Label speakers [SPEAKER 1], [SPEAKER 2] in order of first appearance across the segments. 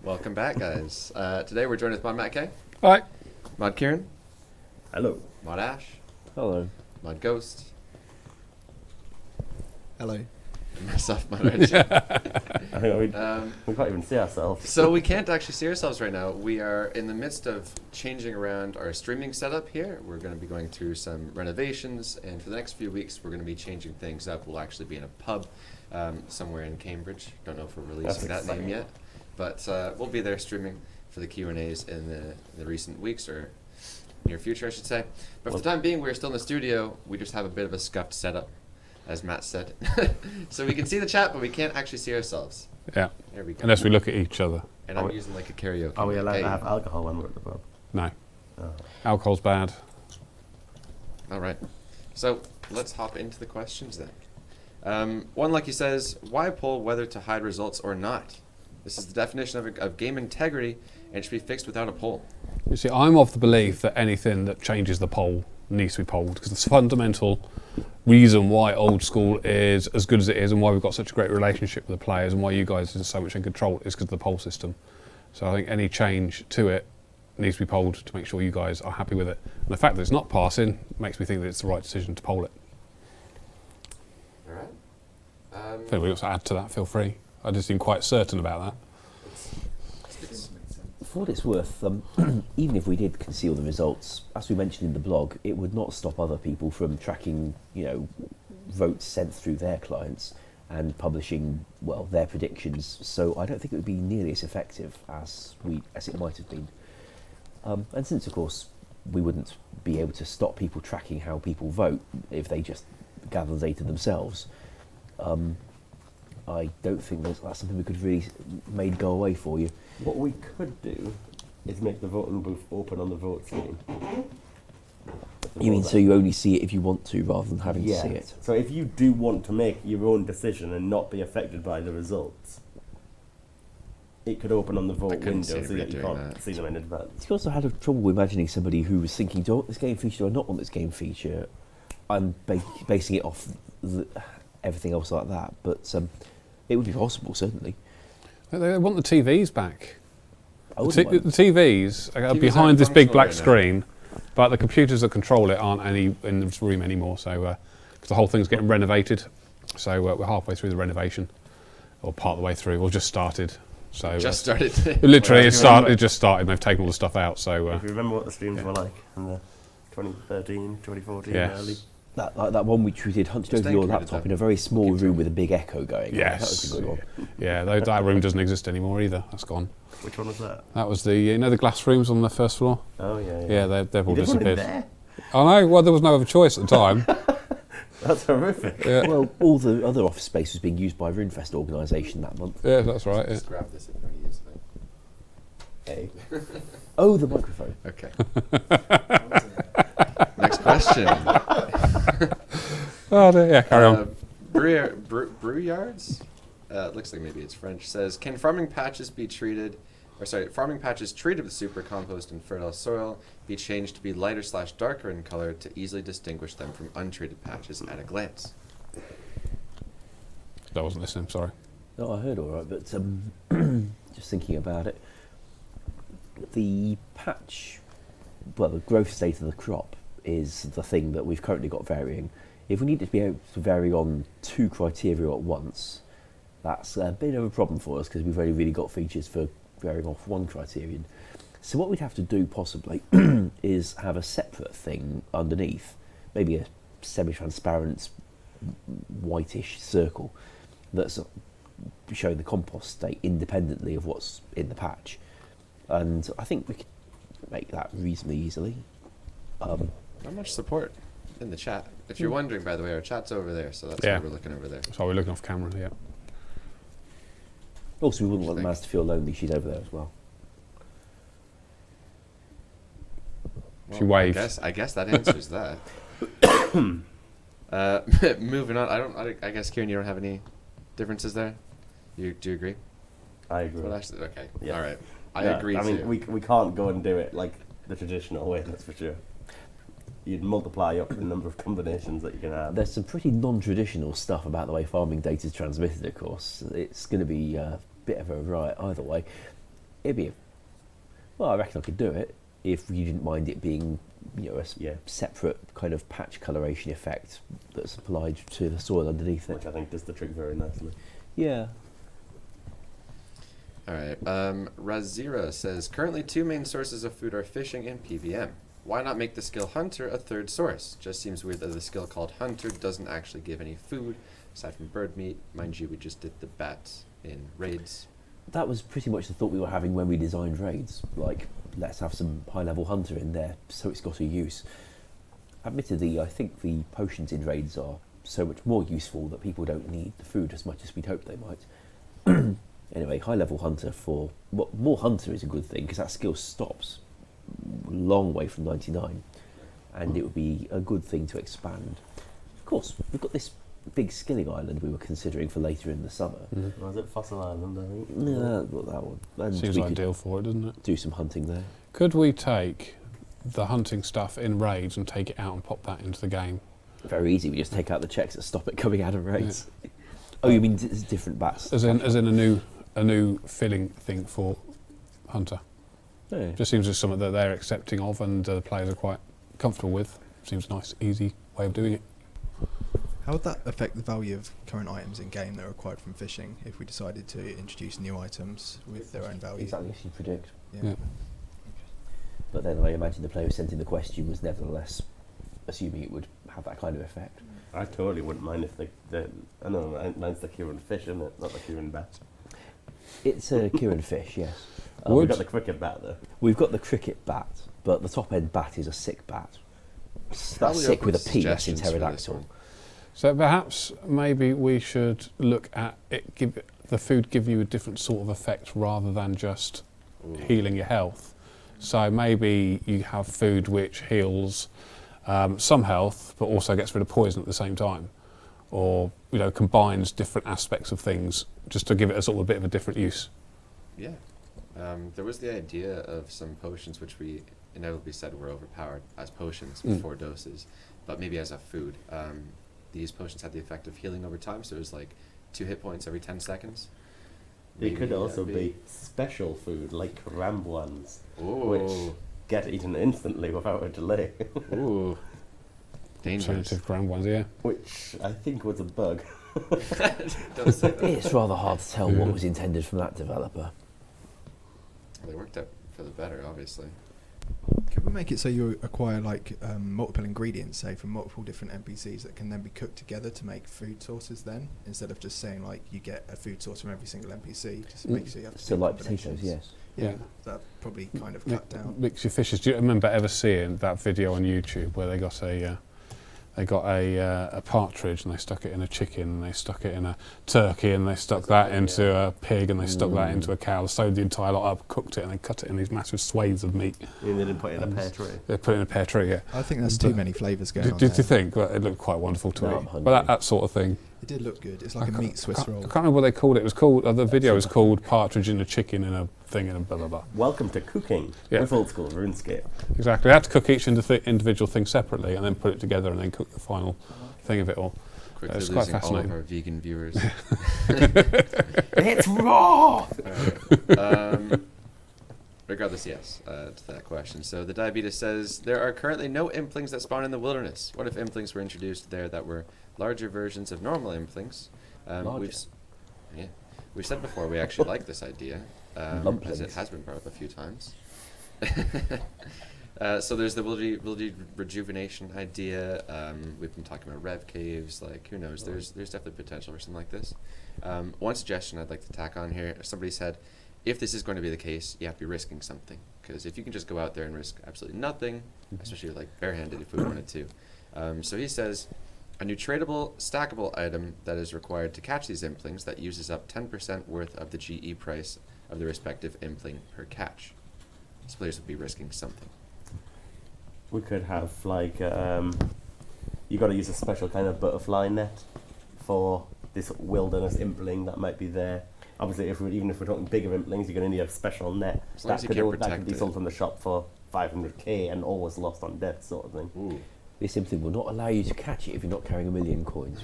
[SPEAKER 1] Welcome back, guys. Today we're joined with Mod Matt K,
[SPEAKER 2] Hi.
[SPEAKER 1] Mod Kieran,
[SPEAKER 3] Hello.
[SPEAKER 1] Mod Ash,
[SPEAKER 4] Hello.
[SPEAKER 1] Mod Ghost,
[SPEAKER 5] Hello.
[SPEAKER 1] and myself, Mod Rich.
[SPEAKER 3] I think we can't even see ourselves.
[SPEAKER 1] So we can't actually see ourselves right now. We are in the midst of changing around our streaming setup here. We're going to be going through some renovations, and for the next few weeks we're going to be changing things up. We'll actually be in a pub somewhere in Cambridge. Don't know if we're releasing that name yet, but we'll be there streaming for the Q&As in the recent weeks, or near future, I should say. But for the time being, we're still in the studio. We just have a bit of a scuffed setup, as Matt said. So we can see the chat, but we can't actually see ourselves.
[SPEAKER 2] Yeah.
[SPEAKER 1] There we go.
[SPEAKER 2] Unless we look at each other.
[SPEAKER 1] And I'm using like a karaoke.
[SPEAKER 3] Are we allowed
[SPEAKER 1] Hey.
[SPEAKER 3] to have alcohol when we're at the pub?
[SPEAKER 2] No.
[SPEAKER 3] Oh.
[SPEAKER 2] Alcohol's bad.
[SPEAKER 1] All right. So let's hop into the questions then. One lucky says, why pull whether to hide results or not? This is the definition of game integrity, and it should be fixed without a poll.
[SPEAKER 2] You see, I'm of the belief that anything that changes the poll needs to be polled, because the fundamental reason why Old School is as good as it is and why we've got such a great relationship with the players and why you guys are so much in control is because of the poll system. So I think any change to it needs to be polled to make sure you guys are happy with it. And the fact that it's not passing makes me think that it's the right decision to poll it.
[SPEAKER 1] All right.
[SPEAKER 2] If anybody wants to add to that, feel free. I just seem quite certain about that.
[SPEAKER 4] For what it's worth, even if we did conceal the results, as we mentioned in the blog, it would not stop other people from tracking, votes sent through their clients and publishing, their predictions. So I don't think it would be nearly as effective as it might have been. And since, of course, we wouldn't be able to stop people tracking how people vote if they just gather the data themselves, I don't think that's something we could really made go away for you.
[SPEAKER 3] What we could do is make the voting booth open on the vote screen.
[SPEAKER 4] You mean so you only see it if you want to, rather than having to see it?
[SPEAKER 3] So if you do want to make your own decision and not be affected by the results, it could open on the vote window so that you can't see them in advance.
[SPEAKER 4] You also had trouble imagining somebody who was thinking, do I want this game feature or not want this game feature? I'm basing it off everything else like that, but it would be possible, certainly.
[SPEAKER 2] They want the TVs back.
[SPEAKER 4] I
[SPEAKER 2] The
[SPEAKER 4] wouldn't mind.
[SPEAKER 2] TVs are
[SPEAKER 1] TVs
[SPEAKER 2] behind this
[SPEAKER 1] aren't
[SPEAKER 2] big black
[SPEAKER 1] functional right
[SPEAKER 2] screen, but the computers that control it aren't any in this room anymore. So, because the whole thing's getting renovated, so we're halfway through the renovation, or part of the way through, or just started. So
[SPEAKER 1] Just started.
[SPEAKER 2] literally, it just started. And they've taken all the stuff out. So
[SPEAKER 3] If you remember what the streams were like in the 2013, 2014
[SPEAKER 2] Yes.
[SPEAKER 3] early.
[SPEAKER 4] That one which we did hunched
[SPEAKER 1] Just
[SPEAKER 4] over your
[SPEAKER 1] anchored it
[SPEAKER 4] laptop
[SPEAKER 1] up.
[SPEAKER 4] in a very small room with a big echo going.
[SPEAKER 2] yes,
[SPEAKER 4] That was a good one.
[SPEAKER 2] yeah, that room doesn't exist anymore either. That's gone.
[SPEAKER 3] Which one was that?
[SPEAKER 2] That was the the glass rooms on the first floor.
[SPEAKER 3] Oh yeah.
[SPEAKER 2] Yeah, they've all
[SPEAKER 3] You did one in
[SPEAKER 2] disappeared.
[SPEAKER 3] there?
[SPEAKER 2] I know. Well, there was no other choice at the time.
[SPEAKER 3] That's horrific.
[SPEAKER 2] Yeah,
[SPEAKER 4] Well, all the other office space was being used by RuneFest organisation that month.
[SPEAKER 2] yeah, that's right. Yeah.
[SPEAKER 1] Just grab this if you want to use it.
[SPEAKER 3] Hey.
[SPEAKER 4] Oh, the microphone.
[SPEAKER 1] Okay. Next question.
[SPEAKER 2] Oh, dear, yeah, carry on.
[SPEAKER 1] Brew yards? Looks like maybe it's French. Says, can farming patches treated with super compost and fertile soil be changed to be lighter/darker in color to easily distinguish them from untreated patches at a glance?
[SPEAKER 2] I wasn't listening. Sorry.
[SPEAKER 4] No, I heard all right, but just thinking about it, the patch, the growth state of the crop is the thing that we've currently got varying. If we need to be able to vary on two criteria at once, that's a bit of a problem for us because we've only really got features for varying off one criterion. So what we'd have to do possibly is have a separate thing underneath, maybe a semi-transparent whitish circle that's showing the compost state independently of what's in the patch. And I think we could make that reasonably easily.
[SPEAKER 1] Not much support in the chat. If you're wondering, by the way, our chat's over there, so that's
[SPEAKER 2] Yeah.
[SPEAKER 1] why we're looking over there.
[SPEAKER 2] So we're looking off camera. Yeah.
[SPEAKER 4] Also, we wouldn't want
[SPEAKER 1] Thank
[SPEAKER 4] Maz to feel lonely. She's over there as well.
[SPEAKER 2] She waved.
[SPEAKER 1] I guess that answers that. Moving on. I guess, Kieran, you don't have any differences there? Do you agree?
[SPEAKER 3] I agree.
[SPEAKER 1] Well, actually, okay.
[SPEAKER 3] Yeah.
[SPEAKER 1] All right. I
[SPEAKER 3] Yeah,
[SPEAKER 1] agree
[SPEAKER 3] I mean,
[SPEAKER 1] too.
[SPEAKER 3] we can't go and do it like the traditional way, that's for sure. You'd multiply up the number of combinations that you can have.
[SPEAKER 4] There's some pretty non-traditional stuff about the way farming data is transmitted, of course. It's going to be a bit of a riot either way. it'd be, well, I reckon I could do it if you didn't mind it being, separate kind of patch coloration effect that's applied to the soil underneath it.
[SPEAKER 3] Which I think does the trick very nicely.
[SPEAKER 4] Yeah.
[SPEAKER 1] All right. Razira says, currently 2 main sources of food are fishing and PVM. Why not make the skill Hunter a 3rd source? Just seems weird that the skill called Hunter doesn't actually give any food, aside from bird meat. Mind you, we just did the bats in raids.
[SPEAKER 4] That was pretty much the thought we were having when we designed raids. Like, let's have some high-level Hunter in there, so it's got a use. Admittedly, I think the potions in raids are so much more useful that people don't need the food as much as we'd hoped they might. Anyway, high-level Hunter for... more Hunter is a good thing, because that skill stops a long way from 99, and it would be a good thing to expand. Of course, we've got this big skilling island we were considering for later in the summer.
[SPEAKER 3] Was it Fossil Island, I think?
[SPEAKER 4] Yeah, well, that one. And
[SPEAKER 2] Seems
[SPEAKER 4] we
[SPEAKER 2] ideal for it, doesn't it?
[SPEAKER 4] could do some hunting there.
[SPEAKER 2] Could we take the hunting stuff in raids and take it out and pop that into the game?
[SPEAKER 4] Very easy. We just take out the checks that stop it coming out of raids. Oh, you mean different bats?
[SPEAKER 2] As in a new filling thing for Hunter.
[SPEAKER 4] Yeah.
[SPEAKER 2] Just seems it's something that they're accepting of and the players are quite comfortable with. Seems a nice, easy way of doing it.
[SPEAKER 5] How would that affect the value of current items in game that are acquired from fishing if we decided to introduce new items with their own value?
[SPEAKER 4] Exactly as you predict.
[SPEAKER 2] Yeah.
[SPEAKER 4] But then I imagine the player who sent in the question was nevertheless assuming it would have that kind of effect.
[SPEAKER 3] I totally wouldn't mind if I know, mine's the Kieran fish, isn't it? Not the Kieran bat.
[SPEAKER 4] It's a Kieran fish, yes.
[SPEAKER 3] We've got the cricket bat, though.
[SPEAKER 4] We've got the cricket bat, but the top end bat is a sick bat. That's
[SPEAKER 1] Probably
[SPEAKER 4] sick with a
[SPEAKER 1] open
[SPEAKER 4] P, that's in
[SPEAKER 1] suggestions for this
[SPEAKER 4] pterodactyl.
[SPEAKER 1] one.
[SPEAKER 2] So perhaps maybe we should look at it. Give the food give you a different sort of effect rather than just healing your health. So maybe you have food which heals some health, but also gets rid of poison at the same time, or combines different aspects of things just to give it a sort of a bit of a different use.
[SPEAKER 1] Yeah. There was the idea of some potions which we inevitably said were overpowered as potions with 4 doses, but maybe as a food. These potions had the effect of healing over time, so it was like 2 hit points every 10 seconds.
[SPEAKER 3] They could also be special food, like ram ones, which get eaten instantly without a delay.
[SPEAKER 1] Ooh. Dangerous.
[SPEAKER 2] Alternative ground ones, yeah.
[SPEAKER 3] Which I think was a bug.
[SPEAKER 1] Don't say that.
[SPEAKER 4] It's rather hard to tell what was intended from that developer.
[SPEAKER 1] They worked out for the better, obviously.
[SPEAKER 5] Could we make it so you acquire like multiple ingredients, say from multiple different NPCs that can then be cooked together to make food sources then, instead of just saying like you get a food source from every single NPC, just make sure you have
[SPEAKER 4] So
[SPEAKER 5] two
[SPEAKER 4] like potatoes,
[SPEAKER 5] combinations.
[SPEAKER 4] yes.
[SPEAKER 5] Yeah, that probably kind of cut down.
[SPEAKER 2] Mix your fishes. Do you remember ever seeing that video on YouTube where they got a partridge and they stuck it in a chicken and they stuck it in a turkey and they stuck that into a pig and they stuck that into a cow, sewed the entire lot up, cooked it and then cut it in these massive swathes of meat.
[SPEAKER 3] And they didn't put it in a pear tree.
[SPEAKER 2] They put it in a pear tree, yeah.
[SPEAKER 5] I think there's too many flavours going on
[SPEAKER 2] Do you
[SPEAKER 5] there.
[SPEAKER 2] think? Well, it looked quite wonderful to
[SPEAKER 4] No, I'm
[SPEAKER 2] eat.
[SPEAKER 4] hungry.
[SPEAKER 2] But that sort of thing.
[SPEAKER 5] It did look good. It's like a meat Swiss roll.
[SPEAKER 2] I can't remember what they called it. It was called, the video was called Partridge in a Chicken in a thing and a blah, blah, blah.
[SPEAKER 3] Welcome to cooking with Old School Runescape.
[SPEAKER 2] Exactly. They had to cook each individual thing separately and then put it together and then cook the final thing of it all.
[SPEAKER 1] Quickly
[SPEAKER 2] It's quite
[SPEAKER 1] losing all of
[SPEAKER 2] fascinating.
[SPEAKER 1] our vegan viewers.
[SPEAKER 4] It's raw!
[SPEAKER 1] Regardless, yes, to that question. So the diabetes says, there are currently no implings that spawn in the wilderness. What if implings were introduced there that were larger versions of normal implings? We've said before we actually like this idea, as it has been brought up a few times. So there's the Wildy rejuvenation idea. We've been talking about rev caves. Like, who knows? There's definitely potential for something like this. One suggestion I'd like to tack on here. Somebody said, if this is going to be the case, you have to be risking something. Because if you can just go out there and risk absolutely nothing, especially like barehanded if we wanted to. So he says, a new tradable, stackable item that is required to catch these implings that uses up 10% worth of the GE price of the respective impling per catch. So players would be risking something.
[SPEAKER 3] We could have like you got to use a special kind of butterfly net for this wilderness impling that might be there. Obviously, even if we're talking bigger implings, you're going to need a special net
[SPEAKER 1] As long as you can
[SPEAKER 3] that
[SPEAKER 1] protect
[SPEAKER 3] could be
[SPEAKER 1] it.
[SPEAKER 3] sold from the shop for 500k and always lost on death, sort of thing.
[SPEAKER 1] Ooh.
[SPEAKER 4] This impling will not allow you to catch it if you're not carrying 1 million coins.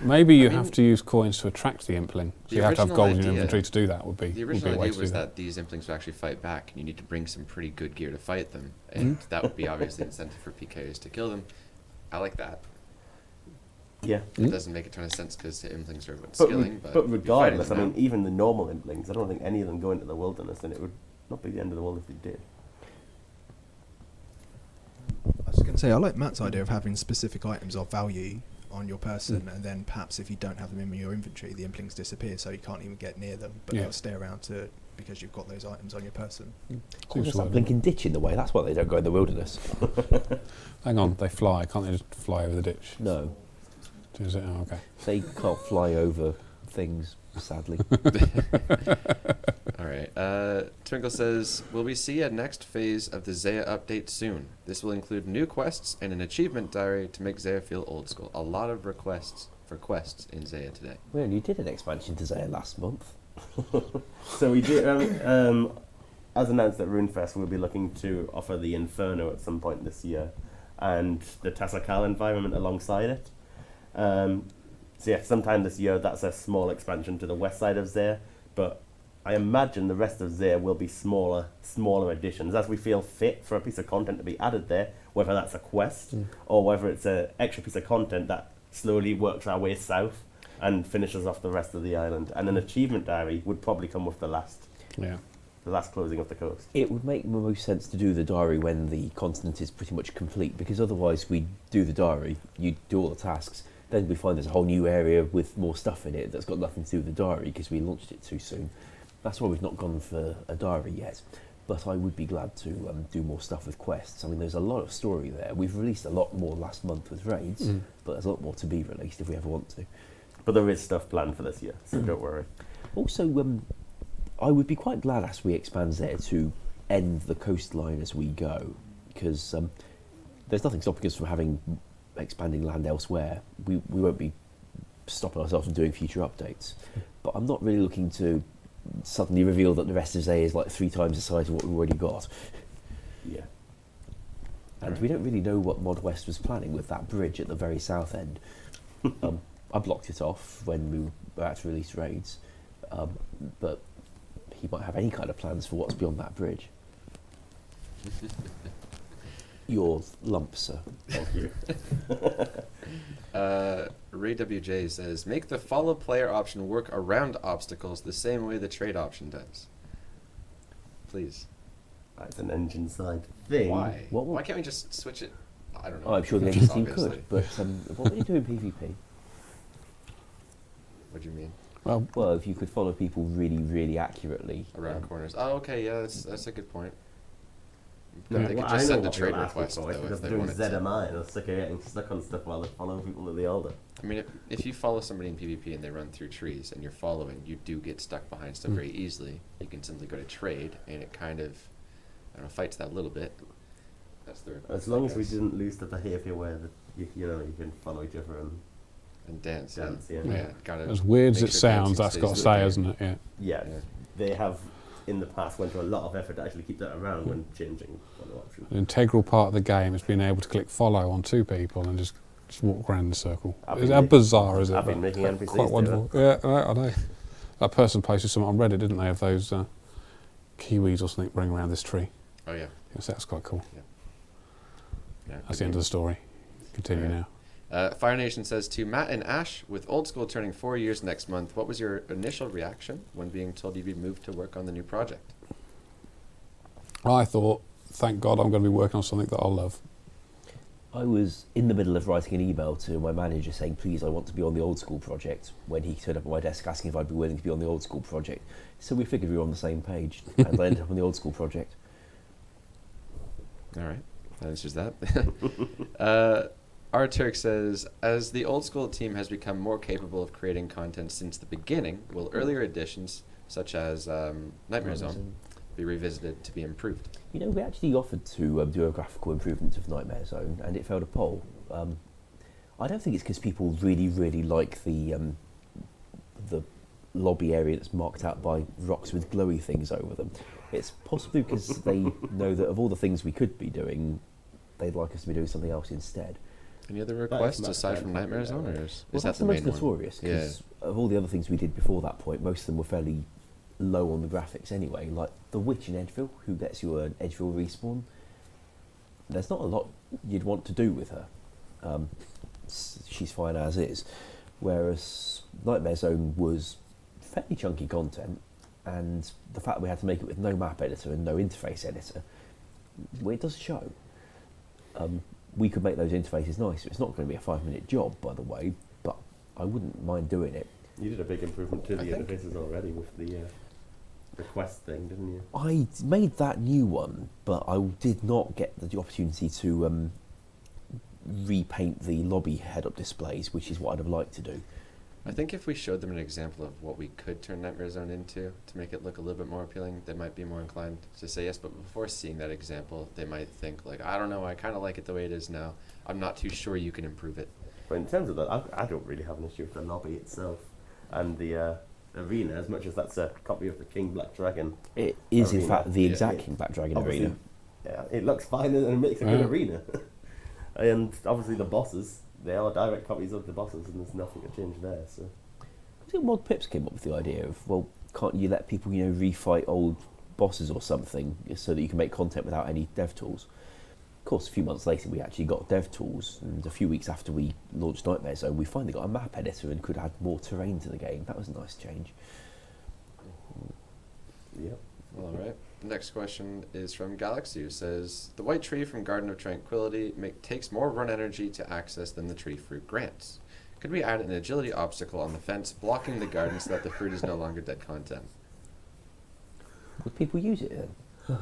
[SPEAKER 2] Maybe you have to use coins to attract the impling. So
[SPEAKER 1] The
[SPEAKER 2] you have to have
[SPEAKER 1] original
[SPEAKER 2] gold in your
[SPEAKER 1] idea-
[SPEAKER 2] inventory to do that. Would be
[SPEAKER 1] The
[SPEAKER 2] would be
[SPEAKER 1] original
[SPEAKER 2] a way
[SPEAKER 1] idea
[SPEAKER 2] to
[SPEAKER 1] was
[SPEAKER 2] do
[SPEAKER 1] that these implings would actually fight back, and you need to bring some pretty good gear to fight them, and that would be obviously incentive for PKers to kill them. I like that.
[SPEAKER 3] Yeah.
[SPEAKER 1] It doesn't make a ton of sense because the implings are what
[SPEAKER 3] But,
[SPEAKER 1] skilling,
[SPEAKER 3] but
[SPEAKER 1] you're fighting
[SPEAKER 3] regardless, I
[SPEAKER 1] them
[SPEAKER 3] mean, even the normal implings, I don't think any of them go into the wilderness, and it would not be the end of the world if they did.
[SPEAKER 5] I was going to say, I like Matt's idea of having specific items of value on your person, and then perhaps if you don't have them in your inventory, the implings disappear, so you can't even get near them, but they'll stay around to because you've got those items on your person.
[SPEAKER 4] There's that blinking ditch in the way. That's why they don't go in the wilderness.
[SPEAKER 2] Hang on, they fly. Can't they just fly over the ditch?
[SPEAKER 4] No,
[SPEAKER 2] Is it? Oh, okay.
[SPEAKER 4] they can't fly over things, sadly.
[SPEAKER 1] All right. Twinkle says, will we see a next phase of the Zeah update soon? This will include new quests and an achievement diary to make Zeah feel old school. A lot of requests for quests in Zeah today.
[SPEAKER 4] We only did an expansion to Zeah last month.
[SPEAKER 3] So we did, as announced at RuneFest, we'll be looking to offer the Inferno at some point this year, and the Tasakal environment alongside it. So yeah, sometime this year, that's a small expansion to the west side of Zeah, but I imagine the rest of Zeah will be smaller additions as we feel fit for a piece of content to be added there, whether that's a quest or whether it's an extra piece of content that slowly works our way south and finishes off the rest of the island. And an achievement diary would probably come with the last closing of the coast.
[SPEAKER 4] It would make most sense to do the diary when the continent is pretty much complete, because otherwise we do the diary, you do all the tasks, then we find there's a whole new area with more stuff in it that's got nothing to do with the diary because we launched it too soon. That's why we've not gone for a diary yet. But I would be glad to do more stuff with quests. I mean, there's a lot of story there. We've released a lot more last month with raids, but there's a lot more to be released if we ever want to.
[SPEAKER 3] But there is stuff planned for this year, so don't worry.
[SPEAKER 4] Also, I would be quite glad as we expand there to end the coastline as we go, because there's nothing stopping us from expanding land elsewhere. We won't be stopping ourselves from doing future updates. But I'm not really looking to suddenly reveal that the rest of Zeah is like 3 times the size of what we've already got.
[SPEAKER 3] Yeah.
[SPEAKER 4] And we don't really know what Mod West was planning with that bridge at the very south end. I blocked it off when we were about to release raids, but he might have any kind of plans for what's beyond that bridge. Your lump, sir.
[SPEAKER 3] Thank you.
[SPEAKER 1] Ray WJ says, make the follow player option work around obstacles the same way the trade option does. Please.
[SPEAKER 3] That's an engine side thing.
[SPEAKER 1] Why?
[SPEAKER 4] What-
[SPEAKER 1] Why can't we just switch it? I don't know.
[SPEAKER 4] Oh, I'm sure the
[SPEAKER 1] Just
[SPEAKER 4] engine team
[SPEAKER 1] obviously.
[SPEAKER 4] could, but what do you do in PvP?
[SPEAKER 1] What do you mean?
[SPEAKER 4] Well, if you could follow people really, really accurately.
[SPEAKER 1] Around corners. Oh, okay, yeah, that's a good point.
[SPEAKER 3] No,
[SPEAKER 1] They could
[SPEAKER 3] well,
[SPEAKER 1] just
[SPEAKER 3] I know
[SPEAKER 1] send a
[SPEAKER 3] what
[SPEAKER 1] trade
[SPEAKER 3] they'll ask
[SPEAKER 1] request,
[SPEAKER 3] for,
[SPEAKER 1] though,
[SPEAKER 3] because
[SPEAKER 1] if they
[SPEAKER 3] they're doing
[SPEAKER 1] wanted to.
[SPEAKER 3] ZMI and they're sick of getting stuck on stuff while they're following people to the Elder.
[SPEAKER 1] I mean, if you follow somebody in PvP and they run through trees and you're following, you do get stuck behind stuff very easily. You can simply go to trade, and it kind of, I don't know, fights that a little bit. That's the request,
[SPEAKER 3] As long
[SPEAKER 1] I
[SPEAKER 3] as we
[SPEAKER 1] guess.
[SPEAKER 3] didn't lose the behavior where you can follow each other
[SPEAKER 1] And dance,
[SPEAKER 3] dance, yeah.
[SPEAKER 1] yeah. Gotta
[SPEAKER 2] As weird as
[SPEAKER 1] make
[SPEAKER 2] it
[SPEAKER 1] sure
[SPEAKER 2] sounds,
[SPEAKER 1] dancing
[SPEAKER 2] that's got to
[SPEAKER 1] stays
[SPEAKER 2] say,
[SPEAKER 1] with you.
[SPEAKER 2] hasn't it? Yeah.
[SPEAKER 3] Yeah,
[SPEAKER 1] Yeah.
[SPEAKER 3] they have in the past went to a lot of effort to actually keep that around when changing follow option.
[SPEAKER 2] An integral part of the game is being able to click follow on 2 people and just walk around in a circle.
[SPEAKER 3] I've
[SPEAKER 2] Is
[SPEAKER 3] been
[SPEAKER 2] that
[SPEAKER 3] ma-
[SPEAKER 2] bizarre, is it?
[SPEAKER 3] I've been
[SPEAKER 2] But
[SPEAKER 3] making
[SPEAKER 2] quite-
[SPEAKER 3] NPCs
[SPEAKER 2] quite
[SPEAKER 3] do
[SPEAKER 2] wonderful. Yeah, I know. That person posted something on Reddit, didn't they, of those kiwis or something running around this tree.
[SPEAKER 1] Oh, yeah.
[SPEAKER 2] Yes, that's quite cool.
[SPEAKER 1] Yeah,
[SPEAKER 2] That's the end of the story. Continue
[SPEAKER 1] Alright.
[SPEAKER 2] now.
[SPEAKER 1] Fire Nation says, to Matt and Ash, with Old School turning 4 years next month, what was your initial reaction when being told you'd be moved to work on the new project?
[SPEAKER 2] I thought, thank God I'm going to be working on something that I'll love.
[SPEAKER 4] I was in the middle of writing an email to my manager saying, please, I want to be on the Old School project, when he turned up at my desk asking if I'd be willing to be on the Old School project. So we figured we were on the same page, and I ended up on the Old School project.
[SPEAKER 1] All right, that answers that. Our Turk says, as the Old School team has become more capable of creating content since the beginning, will earlier editions, such as Nightmare Zone, be revisited to be improved?
[SPEAKER 4] You know, we actually offered to do a graphical improvement of Nightmare Zone, and it failed a poll. I don't think it's because people really, really like the lobby area that's marked out by rocks with glowy things over them. It's possibly because they know that of all the things we could be doing, they'd like us to be doing something else instead.
[SPEAKER 1] Any other requests
[SPEAKER 3] Matt
[SPEAKER 1] aside
[SPEAKER 3] Ben,
[SPEAKER 1] from Nightmare
[SPEAKER 3] yeah,
[SPEAKER 1] Zone, or
[SPEAKER 3] right.
[SPEAKER 1] is
[SPEAKER 4] Well,
[SPEAKER 1] that
[SPEAKER 4] that's
[SPEAKER 1] the
[SPEAKER 4] the
[SPEAKER 1] main
[SPEAKER 4] most
[SPEAKER 1] one?
[SPEAKER 4] notorious, because of all the other things we did before that point, most of them were fairly low on the graphics anyway. Like the Witch in Edgeville, who gets you an Edgeville respawn. There's not a lot you'd want to do with her. She's fine as is. Whereas Nightmare Zone was fairly chunky content, and the fact that we had to make it with no map editor and no interface editor, well, it does show. We could make those interfaces nicer. It's not going to be a 5-minute job, by the way, but I wouldn't mind doing it.
[SPEAKER 3] You did a big improvement to
[SPEAKER 1] I
[SPEAKER 3] the
[SPEAKER 1] think-
[SPEAKER 3] interfaces already with the request thing, didn't you?
[SPEAKER 4] I made that new one, but I did not get the opportunity to repaint the lobby head-up displays, which is what I'd have liked to do.
[SPEAKER 1] I think if we showed them an example of what we could turn Nightmare Zone into to make it look a little bit more appealing, they might be more inclined to say yes. But before seeing that example, they might think like, I don't know, I kind of like it the way it is now. I'm not too sure you can improve it.
[SPEAKER 3] But in terms of that, I don't really have an issue with the lobby itself and the arena, as much as that's a copy of the King Black Dragon.
[SPEAKER 4] It is, in
[SPEAKER 3] Arena.
[SPEAKER 4] fact, the
[SPEAKER 1] Yeah.
[SPEAKER 4] exact King Black Dragon
[SPEAKER 3] Obviously,
[SPEAKER 4] arena.
[SPEAKER 3] yeah, it looks fine and it makes a good
[SPEAKER 2] Yeah.
[SPEAKER 3] arena. And obviously the bosses, they are direct copies of the bosses, and there's nothing to change there. So
[SPEAKER 4] I think Mod Pips came up with the idea of, well, can't you let people, refight old bosses or something so that you can make content without any dev tools? Of course, a few months later, we actually got dev tools, and a few weeks after we launched Nightmare Zone, we finally got a map editor and could add more terrain to the game. That was a nice change.
[SPEAKER 3] yep.
[SPEAKER 1] All right. The next question is from Galaxy, who says, the white tree from Garden of Tranquility takes more run energy to access than the tree fruit grants. Could we add an agility obstacle on the fence blocking the garden so that the fruit is no longer dead content?
[SPEAKER 4] Would people use it then?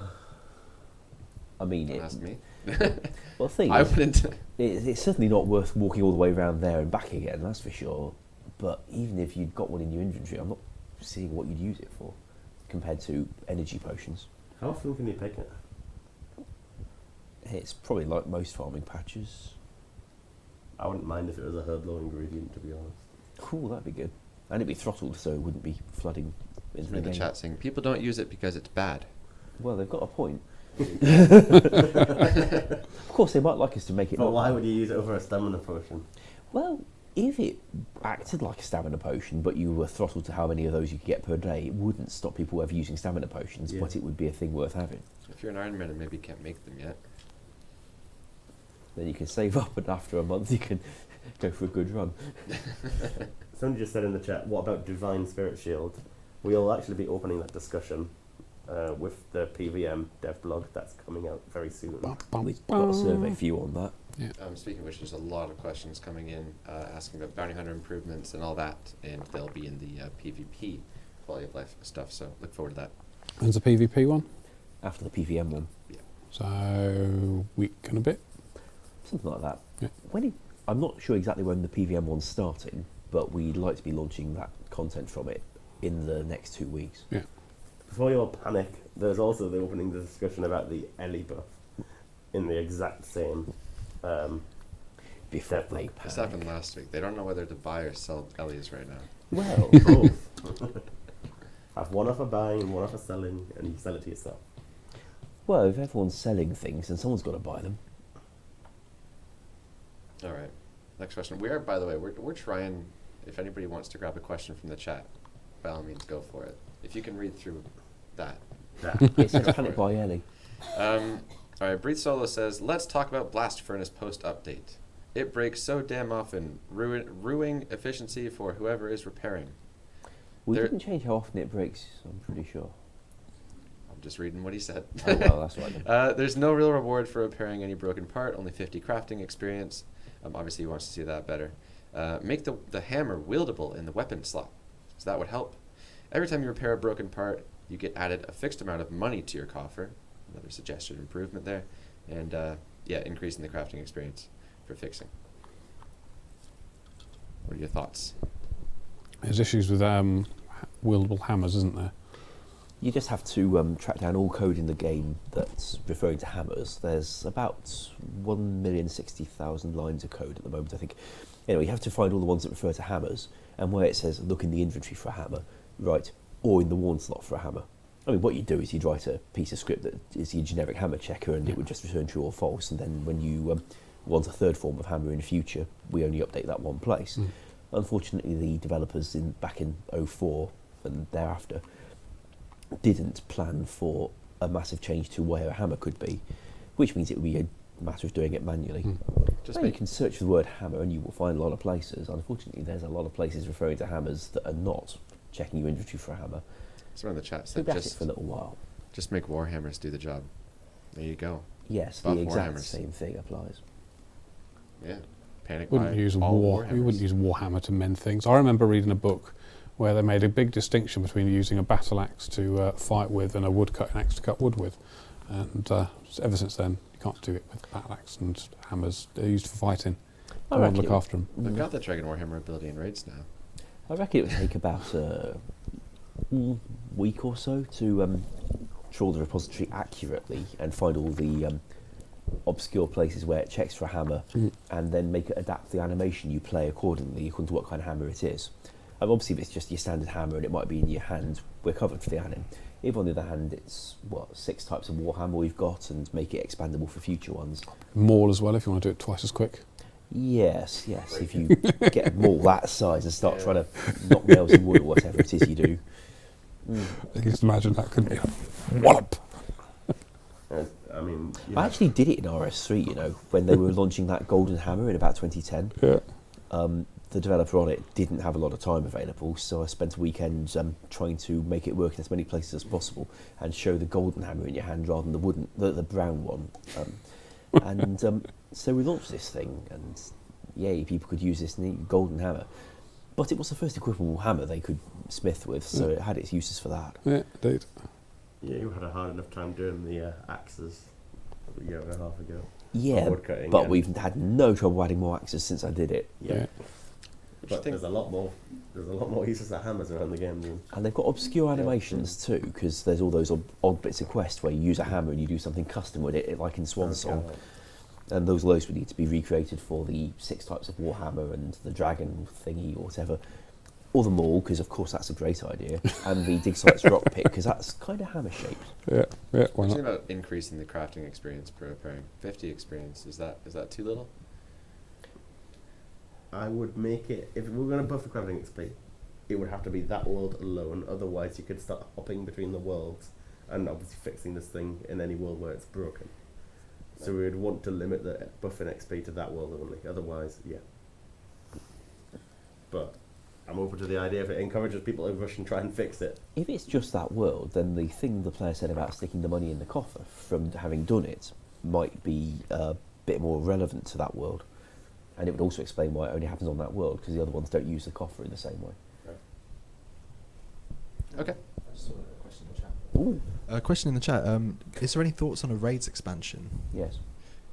[SPEAKER 4] I mean,
[SPEAKER 1] Don't ask me.
[SPEAKER 4] well, the thing
[SPEAKER 1] I
[SPEAKER 4] is,
[SPEAKER 1] wouldn't.
[SPEAKER 4] it's certainly not worth walking all the way around there and back again, that's for sure. But even if you'd got one in your inventory, I'm not seeing what you'd use it for compared to energy potions.
[SPEAKER 3] How often can you pick it?
[SPEAKER 4] It's probably like most farming patches.
[SPEAKER 3] I wouldn't mind if it was a herb law ingredient, to be honest.
[SPEAKER 4] Cool, that'd be good. And it'd be throttled so it wouldn't be flooding into the
[SPEAKER 1] In the
[SPEAKER 4] game.
[SPEAKER 1] chat saying, people don't use it because it's bad.
[SPEAKER 4] Well, they've got a point. Of course, they might like us to make it
[SPEAKER 3] But
[SPEAKER 4] look
[SPEAKER 3] why would you use it over a stamina potion?
[SPEAKER 4] Well, if it acted like a stamina potion, but you were throttled to how many of those you could get per day, it wouldn't stop people ever using stamina potions,
[SPEAKER 3] Yeah.
[SPEAKER 4] but it would be a thing worth having.
[SPEAKER 1] If you're an Ironman and maybe can't make them yet.
[SPEAKER 4] Then you can save up, and after a month you can go for a good run.
[SPEAKER 3] Somebody just said in the chat, what about Divine Spirit Shield? We'll actually be opening that discussion with the PVM dev blog that's coming out very soon.
[SPEAKER 4] We've got a survey for you on that.
[SPEAKER 1] Speaking of which, there's a lot of questions coming in asking about bounty hunter improvements and all that, and they'll be in the PvP quality of life stuff, so look forward to that.
[SPEAKER 2] When's the PvP one?
[SPEAKER 4] After the PVM one.
[SPEAKER 2] So, week and a bit.
[SPEAKER 4] Something like that.
[SPEAKER 2] Yeah.
[SPEAKER 4] I'm not sure exactly when the PVM one's starting, but we'd like to be launching that content from it in the next 2 weeks.
[SPEAKER 2] Yeah.
[SPEAKER 3] Before you all panic, there's also the opening discussion about the Ellie buff in the exact same.
[SPEAKER 4] Before
[SPEAKER 3] Definitely.
[SPEAKER 4] they
[SPEAKER 1] This
[SPEAKER 4] panic.
[SPEAKER 1] happened last week. They don't know whether to buy or sell Ellie's right now.
[SPEAKER 4] Well,
[SPEAKER 3] Both. Have one off for buying and one off for selling, and you sell it to yourself.
[SPEAKER 4] well, if everyone's selling things, then someone's got to buy them.
[SPEAKER 1] All right. Next question. We are, by the way, we're trying, if anybody wants to grab a question from the chat, by all means, go for it. If you can read through that.
[SPEAKER 4] It says Panic by Ellie.
[SPEAKER 1] All right, Breathe Solo says, let's talk about Blast Furnace post-update. It breaks so damn often, ruining efficiency for whoever is repairing.
[SPEAKER 4] We
[SPEAKER 1] There-
[SPEAKER 4] didn't change how often it breaks, I'm pretty sure.
[SPEAKER 1] I'm just reading what he said.
[SPEAKER 4] Oh, well, that's right then.
[SPEAKER 1] There's no real reward for repairing any broken part, only 50 crafting experience. Obviously, he wants to see that better. Make the hammer wieldable in the weapon slot, so that would help. Every time you repair a broken part, you get added a fixed amount of money to your coffer. Another suggested improvement there. And, increasing the crafting experience for fixing. What are your thoughts?
[SPEAKER 2] There's issues with wieldable hammers, isn't there?
[SPEAKER 4] You just have to track down all code in the game that's referring to hammers. There's about 1,060,000 lines of code at the moment, I think. Anyway, you have to find all the ones that refer to hammers, and where it says look in the inventory for a hammer, right, or in the worn slot for a hammer. I mean, what you do is you'd write a piece of script that is your generic hammer checker, and it would just return true or false. And then when you want a third form of hammer in the future, we only update that one place. Unfortunately, the developers back in 04 and thereafter didn't plan for a massive change to where a hammer could be, which means it would be a matter of doing it manually. You can search for the word hammer and you will find a lot of places. Unfortunately, there's a lot of places referring to hammers that are not checking your inventory for a hammer.
[SPEAKER 1] Someone in the chat
[SPEAKER 4] So
[SPEAKER 1] said
[SPEAKER 4] that's it for a little while.
[SPEAKER 1] just make warhammers do the job. There you go.
[SPEAKER 4] Yes,
[SPEAKER 1] Buff
[SPEAKER 4] the exact
[SPEAKER 1] warhammers.
[SPEAKER 4] same thing applies.
[SPEAKER 1] Yeah. Panic
[SPEAKER 2] Wouldn't
[SPEAKER 1] buy
[SPEAKER 2] use
[SPEAKER 1] all
[SPEAKER 2] you wouldn't
[SPEAKER 1] warhammers.
[SPEAKER 2] use Warhammer to mend things. I remember reading a book where they made a big distinction between using a battle axe to fight with and a woodcutting axe to cut wood with. And ever since then, you can't do it with battle axe and hammers. They're used for fighting.
[SPEAKER 4] I
[SPEAKER 2] I won't
[SPEAKER 4] reckon
[SPEAKER 2] look
[SPEAKER 4] it-
[SPEAKER 2] after them.
[SPEAKER 1] I've got the Dragon Warhammer ability in raids now.
[SPEAKER 4] I reckon it would take about a week or so to trawl the repository accurately and find all the obscure places where it checks for a hammer, and then make it adapt the animation you play accordingly to what kind of hammer it is. Obviously, if it's just your standard hammer and it might be in your hand, we're covered for the anim. If on the other hand it's 6 types of warhammer we've got, and make it expandable for future ones.
[SPEAKER 2] Maul as well, if you want to do it twice as quick.
[SPEAKER 4] Yes. If you get a maul that size and start trying to knock nails in wood or whatever it is you do.
[SPEAKER 2] You can just imagine that, couldn't you? Wallop!
[SPEAKER 3] I mean,
[SPEAKER 4] I actually did it in RS3, when they were launching that golden hammer in about 2010.
[SPEAKER 2] Yeah.
[SPEAKER 4] The developer on it didn't have a lot of time available, so I spent a weekend trying to make it work in as many places as possible and show the golden hammer in your hand rather than the brown one. So we launched this thing, and yay, people could use this neat golden hammer. But it was the first equipable hammer they could smith with, so it had its uses for that.
[SPEAKER 2] Yeah, indeed.
[SPEAKER 3] yeah, you had a hard enough time doing the axes a year and a half ago.
[SPEAKER 4] Yeah,
[SPEAKER 3] woodcutting,
[SPEAKER 4] but
[SPEAKER 3] yeah.
[SPEAKER 4] we've had no trouble adding more axes since I did it.
[SPEAKER 2] Yeah.
[SPEAKER 3] But there's a lot more uses of hammers around the game.
[SPEAKER 4] And they've got obscure animations too, because there's all those odd bits of quest where you use a hammer and you do something custom with it, like in Swan Song. And those loads would need to be recreated for the 6 types of Warhammer and the dragon thingy or whatever. Or the maul, because of course that's a great idea. And the dig sites rock pick, because that's kind of hammer shaped.
[SPEAKER 2] Yeah, why
[SPEAKER 1] What do you
[SPEAKER 2] not?
[SPEAKER 1] think about increasing the crafting experience per pairing? 50 experience, is that too little?
[SPEAKER 3] I would make it, if we were going to buff the crafting XP, it would have to be that world alone. Otherwise, you could start hopping between the worlds and obviously fixing this thing in any world where it's broken. So we would want to limit the buffing XP to that world only. Otherwise, yeah. But I'm open to the idea if it encourages people to rush and try and fix it.
[SPEAKER 4] If it's just that world, then the thing the player said about sticking the money in the coffer from having done it might be a bit more relevant to that world. And it would also explain why it only happens on that world, because the other ones don't use the coffer in the same way.
[SPEAKER 1] Okay.
[SPEAKER 4] Ooh,
[SPEAKER 5] A question in the chat. Is there any thoughts on a raids expansion?
[SPEAKER 4] yes.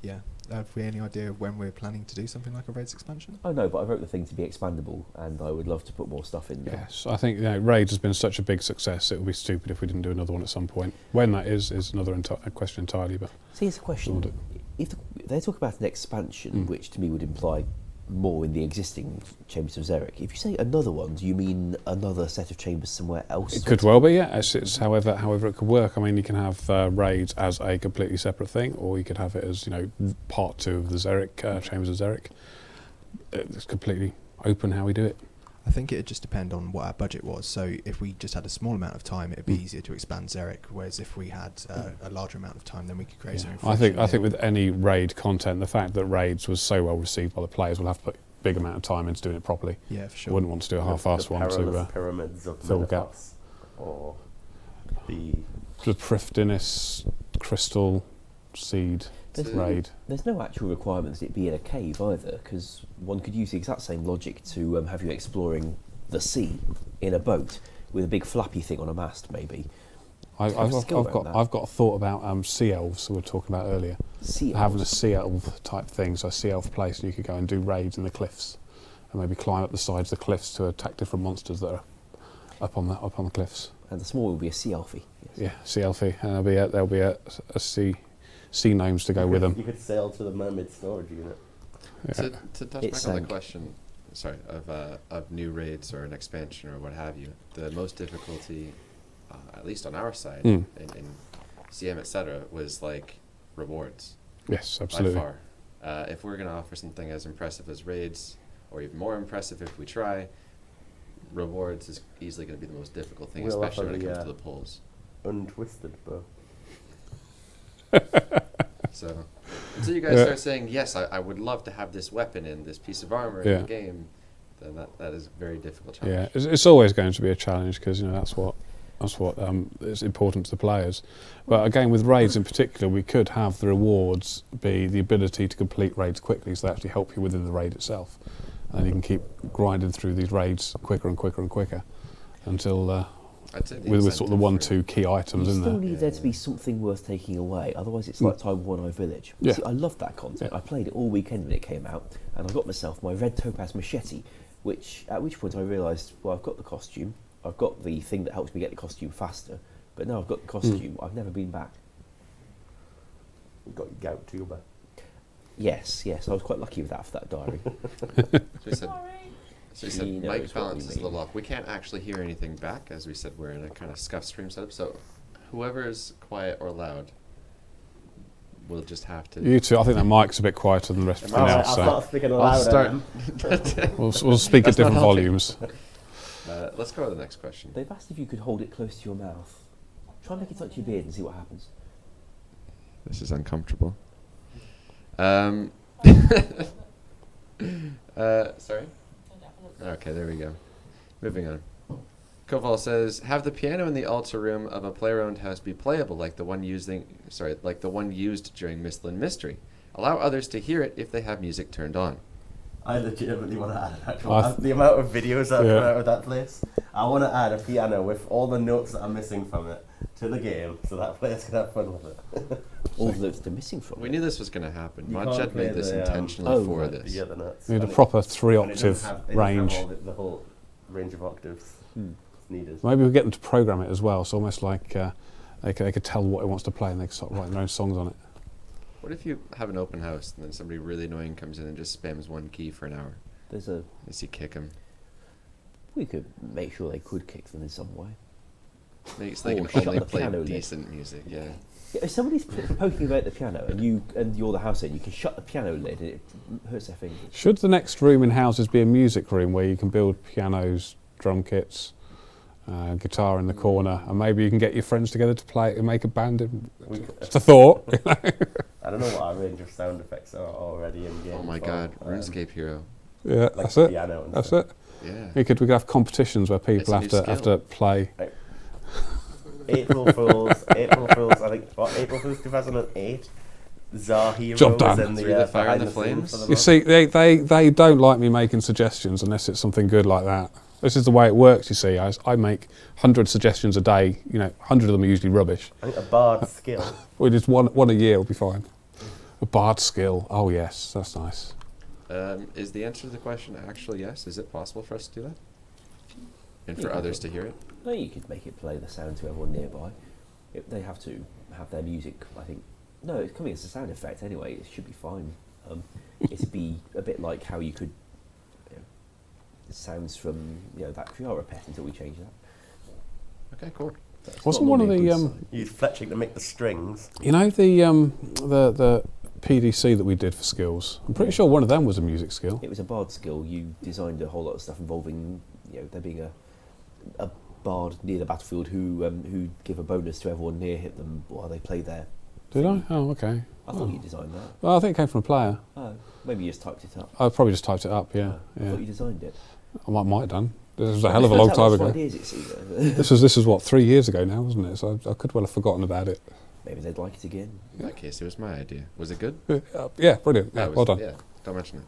[SPEAKER 5] Yeah. Have we any idea of when we're planning to do something like a raids expansion?
[SPEAKER 4] Oh no, but I wrote the thing to be expandable, and I would love to put more stuff in there.
[SPEAKER 2] Yes, I think Raids has been such a big success. It would be stupid if we didn't do another one at some point. When that is another question entirely. But
[SPEAKER 4] So here's a question.
[SPEAKER 2] Sort
[SPEAKER 4] If they talk about an expansion, which to me would imply more in the existing Chambers of Xeric, if you say another one, do you mean another set of chambers somewhere else?
[SPEAKER 2] it could well be, yeah. It's however it could work. I mean, you can have Raids as a completely separate thing, or you could have it as part 2 of the Xeric Chambers of Xeric. It's completely open how we do it.
[SPEAKER 5] I think it'd just depend on what our budget was. So if we just had a small amount of time, it'd be easier to expand Xeric. Whereas if we had a larger amount of time, then we could create something.
[SPEAKER 2] I think
[SPEAKER 5] fresh and new.
[SPEAKER 2] with any raid content, the fact that Raids was so well received by the players, we'll have to put a big amount of time into doing it properly.
[SPEAKER 5] Yeah, for
[SPEAKER 2] I
[SPEAKER 5] sure.
[SPEAKER 2] wouldn't want to do a half-assed one to
[SPEAKER 3] perilous pyramids of
[SPEAKER 2] fill the gap.
[SPEAKER 3] Menethos, or the
[SPEAKER 2] the Prifdinus crystal seed
[SPEAKER 4] There's
[SPEAKER 2] raid.
[SPEAKER 4] There's no actual requirement that it be in a cave either, because one could use the exact same logic to have you exploring the sea in a boat with a big flappy thing on a mast, maybe.
[SPEAKER 2] I've
[SPEAKER 4] skill around that.
[SPEAKER 2] got a thought about sea elves we were talking about earlier.
[SPEAKER 4] Sea
[SPEAKER 2] Having a
[SPEAKER 4] elves.
[SPEAKER 2] sea elf type thing, so a sea elf place, and you could go and do raids in the cliffs, and maybe climb up the sides of the cliffs to attack different monsters that are up on the cliffs.
[SPEAKER 4] And the small will be a sea elfie. Yes.
[SPEAKER 2] Yeah, sea elfie, and there'll be a sea gnomes to go with them.
[SPEAKER 3] You could sail to the mermaid storage unit.
[SPEAKER 2] Yeah.
[SPEAKER 1] To touch
[SPEAKER 4] It
[SPEAKER 1] back on the
[SPEAKER 4] sank.
[SPEAKER 1] question, sorry, of new raids or an expansion or what have you, the most difficulty at least on our side,
[SPEAKER 2] Mm.
[SPEAKER 1] in CM, etc., was like rewards.
[SPEAKER 2] Yes, absolutely.
[SPEAKER 1] By far. If we're going to offer something as impressive as raids, or even more impressive if we try, rewards is easily going to be the most difficult thing,
[SPEAKER 3] We'll
[SPEAKER 1] especially
[SPEAKER 3] offer
[SPEAKER 1] when it
[SPEAKER 3] the,
[SPEAKER 1] comes to the polls.
[SPEAKER 3] Untwisted bow.
[SPEAKER 1] So until you guys start saying, yes, I would love to have this weapon in this piece of armor in the game, then that is a very difficult challenge.
[SPEAKER 2] Yeah, it's always going to be a challenge because that's what is important to the players. But again, with raids in particular, we could have the rewards be the ability to complete raids quickly, so they actually help you within the raid itself, and you can keep grinding through these raids quicker and quicker and quicker until with sort of the 1-2 key items
[SPEAKER 4] you
[SPEAKER 2] in
[SPEAKER 4] still
[SPEAKER 2] there.
[SPEAKER 4] need there to be something worth taking away, otherwise it's like Time One Eye Village.
[SPEAKER 2] Yeah.
[SPEAKER 4] See, I loved that content. I played it all weekend when it came out, and I got myself my red topaz machete, at which point I realised, well, I've got the costume, I've got the thing that helps me get the costume faster, but now I've got the costume, I've never been back.
[SPEAKER 3] You've got your gout tuber.
[SPEAKER 4] Yes, I was quite lucky with that for that diary.
[SPEAKER 1] So we said
[SPEAKER 4] He
[SPEAKER 1] mic
[SPEAKER 4] knows what
[SPEAKER 1] balance
[SPEAKER 4] we
[SPEAKER 1] is a little
[SPEAKER 4] mean.
[SPEAKER 1] off. We can't actually hear anything back. As we said, we're in a kind of scuffed stream setup. So whoever is quiet or loud will just have to...
[SPEAKER 2] You two, I think that mic's a bit quieter than the rest of everyone else.
[SPEAKER 3] I'll
[SPEAKER 2] So
[SPEAKER 3] start speaking
[SPEAKER 1] I'll
[SPEAKER 3] louder.
[SPEAKER 1] start.
[SPEAKER 2] we'll speak at
[SPEAKER 1] That's not
[SPEAKER 2] different
[SPEAKER 1] helping.
[SPEAKER 2] volumes.
[SPEAKER 1] Let's go to the next question.
[SPEAKER 4] They've asked if you could hold it close to your mouth. Try and make it touch your beard and see what happens.
[SPEAKER 1] This is uncomfortable. Sorry? Okay, there we go. Moving on. Koval says, have the piano in the altar room of a player-owned house be playable like the one used during Mistland Mystery. Allow others to hear it if they have music turned on.
[SPEAKER 3] I legitimately want to add an actual the amount of videos that come out of that place. I want to add a piano with all the notes that are missing from it to the game, so that players can have fun with it.
[SPEAKER 4] All the notes they're missing from
[SPEAKER 1] We
[SPEAKER 4] it.
[SPEAKER 1] knew this was going to happen.
[SPEAKER 3] You
[SPEAKER 1] Modjet
[SPEAKER 3] can't play
[SPEAKER 1] made this
[SPEAKER 3] the,
[SPEAKER 1] intentionally for
[SPEAKER 4] right.
[SPEAKER 1] this.
[SPEAKER 3] The other notes.
[SPEAKER 2] We need a
[SPEAKER 3] And it-
[SPEAKER 2] proper
[SPEAKER 3] and it
[SPEAKER 2] 3-octave
[SPEAKER 3] doesn't have
[SPEAKER 2] range.
[SPEAKER 3] all the whole range of octaves needed.
[SPEAKER 2] Maybe we'll get them to program it as well, so almost like they could tell what it wants to play and they could start writing their own songs on it.
[SPEAKER 1] What if you have an open house and then somebody really annoying comes in and just spams one key for an hour? As you kick them.
[SPEAKER 4] We could make sure they could kick them in some way.
[SPEAKER 1] Makes they
[SPEAKER 4] Or
[SPEAKER 1] can
[SPEAKER 4] shut
[SPEAKER 1] only
[SPEAKER 4] the
[SPEAKER 1] play
[SPEAKER 4] piano lid.
[SPEAKER 1] decent music, yeah.
[SPEAKER 4] Yeah, if somebody's poking about the piano and you're the house owner, you can shut the piano lid and it hurts their fingers.
[SPEAKER 2] Should the next room in houses be a music room where you can build pianos, drum kits, guitar in the corner, and maybe you can get your friends together to play and make a band? Just a thought.
[SPEAKER 3] I don't know what our range of sound effects are already in game.
[SPEAKER 1] Oh my god, RuneScape Hero.
[SPEAKER 2] Yeah,
[SPEAKER 3] like
[SPEAKER 2] that's it.
[SPEAKER 3] piano and
[SPEAKER 2] That's
[SPEAKER 3] stuff.
[SPEAKER 2] it.
[SPEAKER 1] Yeah.
[SPEAKER 2] We could have competitions where people
[SPEAKER 1] It's a
[SPEAKER 2] have
[SPEAKER 1] new
[SPEAKER 2] to
[SPEAKER 1] skill.
[SPEAKER 2] play.
[SPEAKER 3] April Fools, I think, April Fools 2008. Zeah Hero
[SPEAKER 2] Job
[SPEAKER 3] was
[SPEAKER 2] done.
[SPEAKER 3] in
[SPEAKER 1] Through the fire
[SPEAKER 3] behind
[SPEAKER 1] and the
[SPEAKER 3] scenes
[SPEAKER 1] flames?
[SPEAKER 3] for the
[SPEAKER 2] You
[SPEAKER 3] month.
[SPEAKER 2] see, they don't like me making suggestions unless it's something good like that. This is the way it works, you see. I make 100 suggestions a day. 100 of them are usually rubbish.
[SPEAKER 3] I think a bard skill.
[SPEAKER 2] We just one a year will be fine. A bard skill. Oh yes, that's nice.
[SPEAKER 1] Is the answer to the question actually yes? Is it possible for us to do that? And
[SPEAKER 4] Yeah,
[SPEAKER 1] for
[SPEAKER 4] go
[SPEAKER 1] others
[SPEAKER 4] for
[SPEAKER 1] to hear it?
[SPEAKER 4] No, you could make it play the sound to everyone nearby. They have to have their music, I think. No, it's coming as a sound effect anyway. It should be fine. It'd be a bit like how you could... the sounds from that Criara pet until we change that.
[SPEAKER 1] Okay, cool.
[SPEAKER 4] That's
[SPEAKER 2] Wasn't
[SPEAKER 4] not
[SPEAKER 2] one of
[SPEAKER 4] normally a
[SPEAKER 2] the
[SPEAKER 4] good sign.
[SPEAKER 3] Use fletching to make the strings.
[SPEAKER 2] the PDC that we did for skills? I'm pretty sure one of them was a music skill.
[SPEAKER 4] It was a bard skill. You designed a whole lot of stuff involving there being a bard near the battlefield who give a bonus to everyone near hit them while they play there.
[SPEAKER 2] Did I? Oh, okay.
[SPEAKER 4] I thought you designed that.
[SPEAKER 2] Well, I think it came from a player.
[SPEAKER 4] Oh, maybe you just typed it up.
[SPEAKER 2] I probably just typed it up. Yeah,
[SPEAKER 4] I
[SPEAKER 2] yeah.
[SPEAKER 4] thought you designed it.
[SPEAKER 2] I might have done. This was a hell of a long time ago.
[SPEAKER 4] Ideas, it's either.
[SPEAKER 2] This was what 3 years ago now, wasn't it? So I could well have forgotten about it.
[SPEAKER 4] Maybe they'd like it again.
[SPEAKER 1] In that case, it was my idea. Was it good?
[SPEAKER 2] Yeah, brilliant. Yeah,
[SPEAKER 1] That was-
[SPEAKER 2] well done.
[SPEAKER 1] Yeah, don't mention it.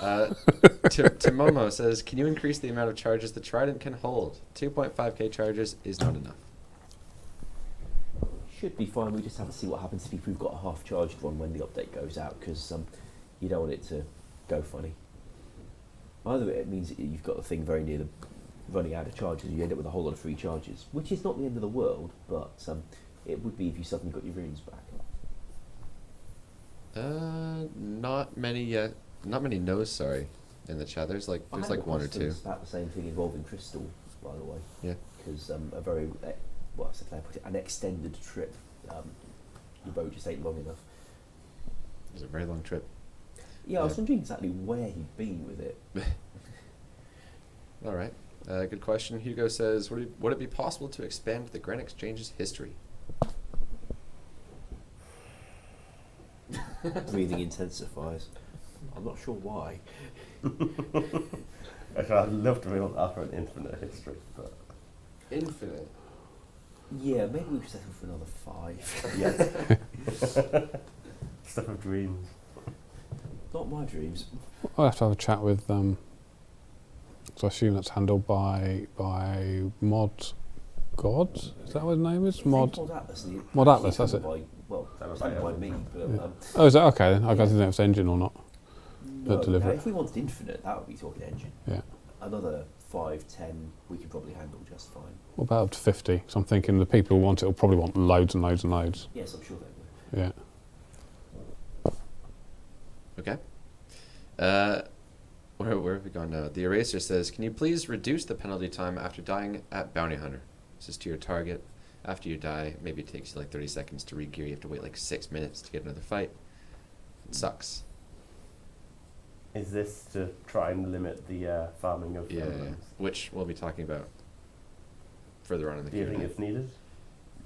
[SPEAKER 1] Momo says, can you increase the amount of charges the Trident can hold? 2.5k charges is not enough.
[SPEAKER 4] Should be fine. We just have to see what happens if we've got a half-charged one when the update goes out, because you don't want it to go funny. Either it means that you've got the thing very near the running out of charges, you end up with a whole lot of free charges, which is not the end of the world, but it would be if you suddenly got your runes back.
[SPEAKER 1] Not many no's, sorry, in the chat. There's like one or two.
[SPEAKER 4] About the same thing involving crystal, by the way.
[SPEAKER 1] Yeah.
[SPEAKER 4] Because a very well, so can I put it, an extended trip. Your boat just ain't long enough.
[SPEAKER 1] It was a very long trip.
[SPEAKER 4] Yeah, I was wondering exactly where he'd been with it.
[SPEAKER 1] All right. Good question. Hugo says, would it be possible to expand the Grain Exchange's history?
[SPEAKER 4] Breathing intensifies. I'm not sure why.
[SPEAKER 3] I'd love to be able to offer an infinite history, but
[SPEAKER 1] Infinite.
[SPEAKER 4] Yeah, maybe we should settle for another 5.
[SPEAKER 3] yes. Stuff of dreams.
[SPEAKER 4] Not my dreams.
[SPEAKER 2] I'll have to have a chat with so I assume that's handled by Mod God. Is that what his name is? Mod
[SPEAKER 4] Atlas.
[SPEAKER 2] Mod Atlas, that's it.
[SPEAKER 4] Well,
[SPEAKER 3] That was
[SPEAKER 4] handled by
[SPEAKER 3] by
[SPEAKER 4] me, but
[SPEAKER 2] Yeah. Oh, is that okay then? I didn't know if it's engine or not.
[SPEAKER 4] no,
[SPEAKER 2] deliver
[SPEAKER 4] now,
[SPEAKER 2] it.
[SPEAKER 4] if we wanted infinite, that would be talking engine.
[SPEAKER 2] Yeah.
[SPEAKER 4] Another 5, 10, we could probably handle just fine.
[SPEAKER 2] What about up to 50? So I'm thinking the people who want it will probably want loads and loads and loads.
[SPEAKER 4] Yes, I'm sure they would.
[SPEAKER 2] Yeah.
[SPEAKER 1] Okay. Where have we gone now? The Eraser says, can you please reduce the penalty time after dying at Bounty Hunter? This is to your target. After you die, maybe it takes you like 30 seconds to re-gear. You have to wait like 6 minutes to get another fight. It sucks.
[SPEAKER 3] Is this to try and limit the farming of
[SPEAKER 1] Yeah,
[SPEAKER 3] emblems?
[SPEAKER 1] which we'll be talking about further on in the
[SPEAKER 3] Do you
[SPEAKER 1] Q&A.
[SPEAKER 3] think it's needed?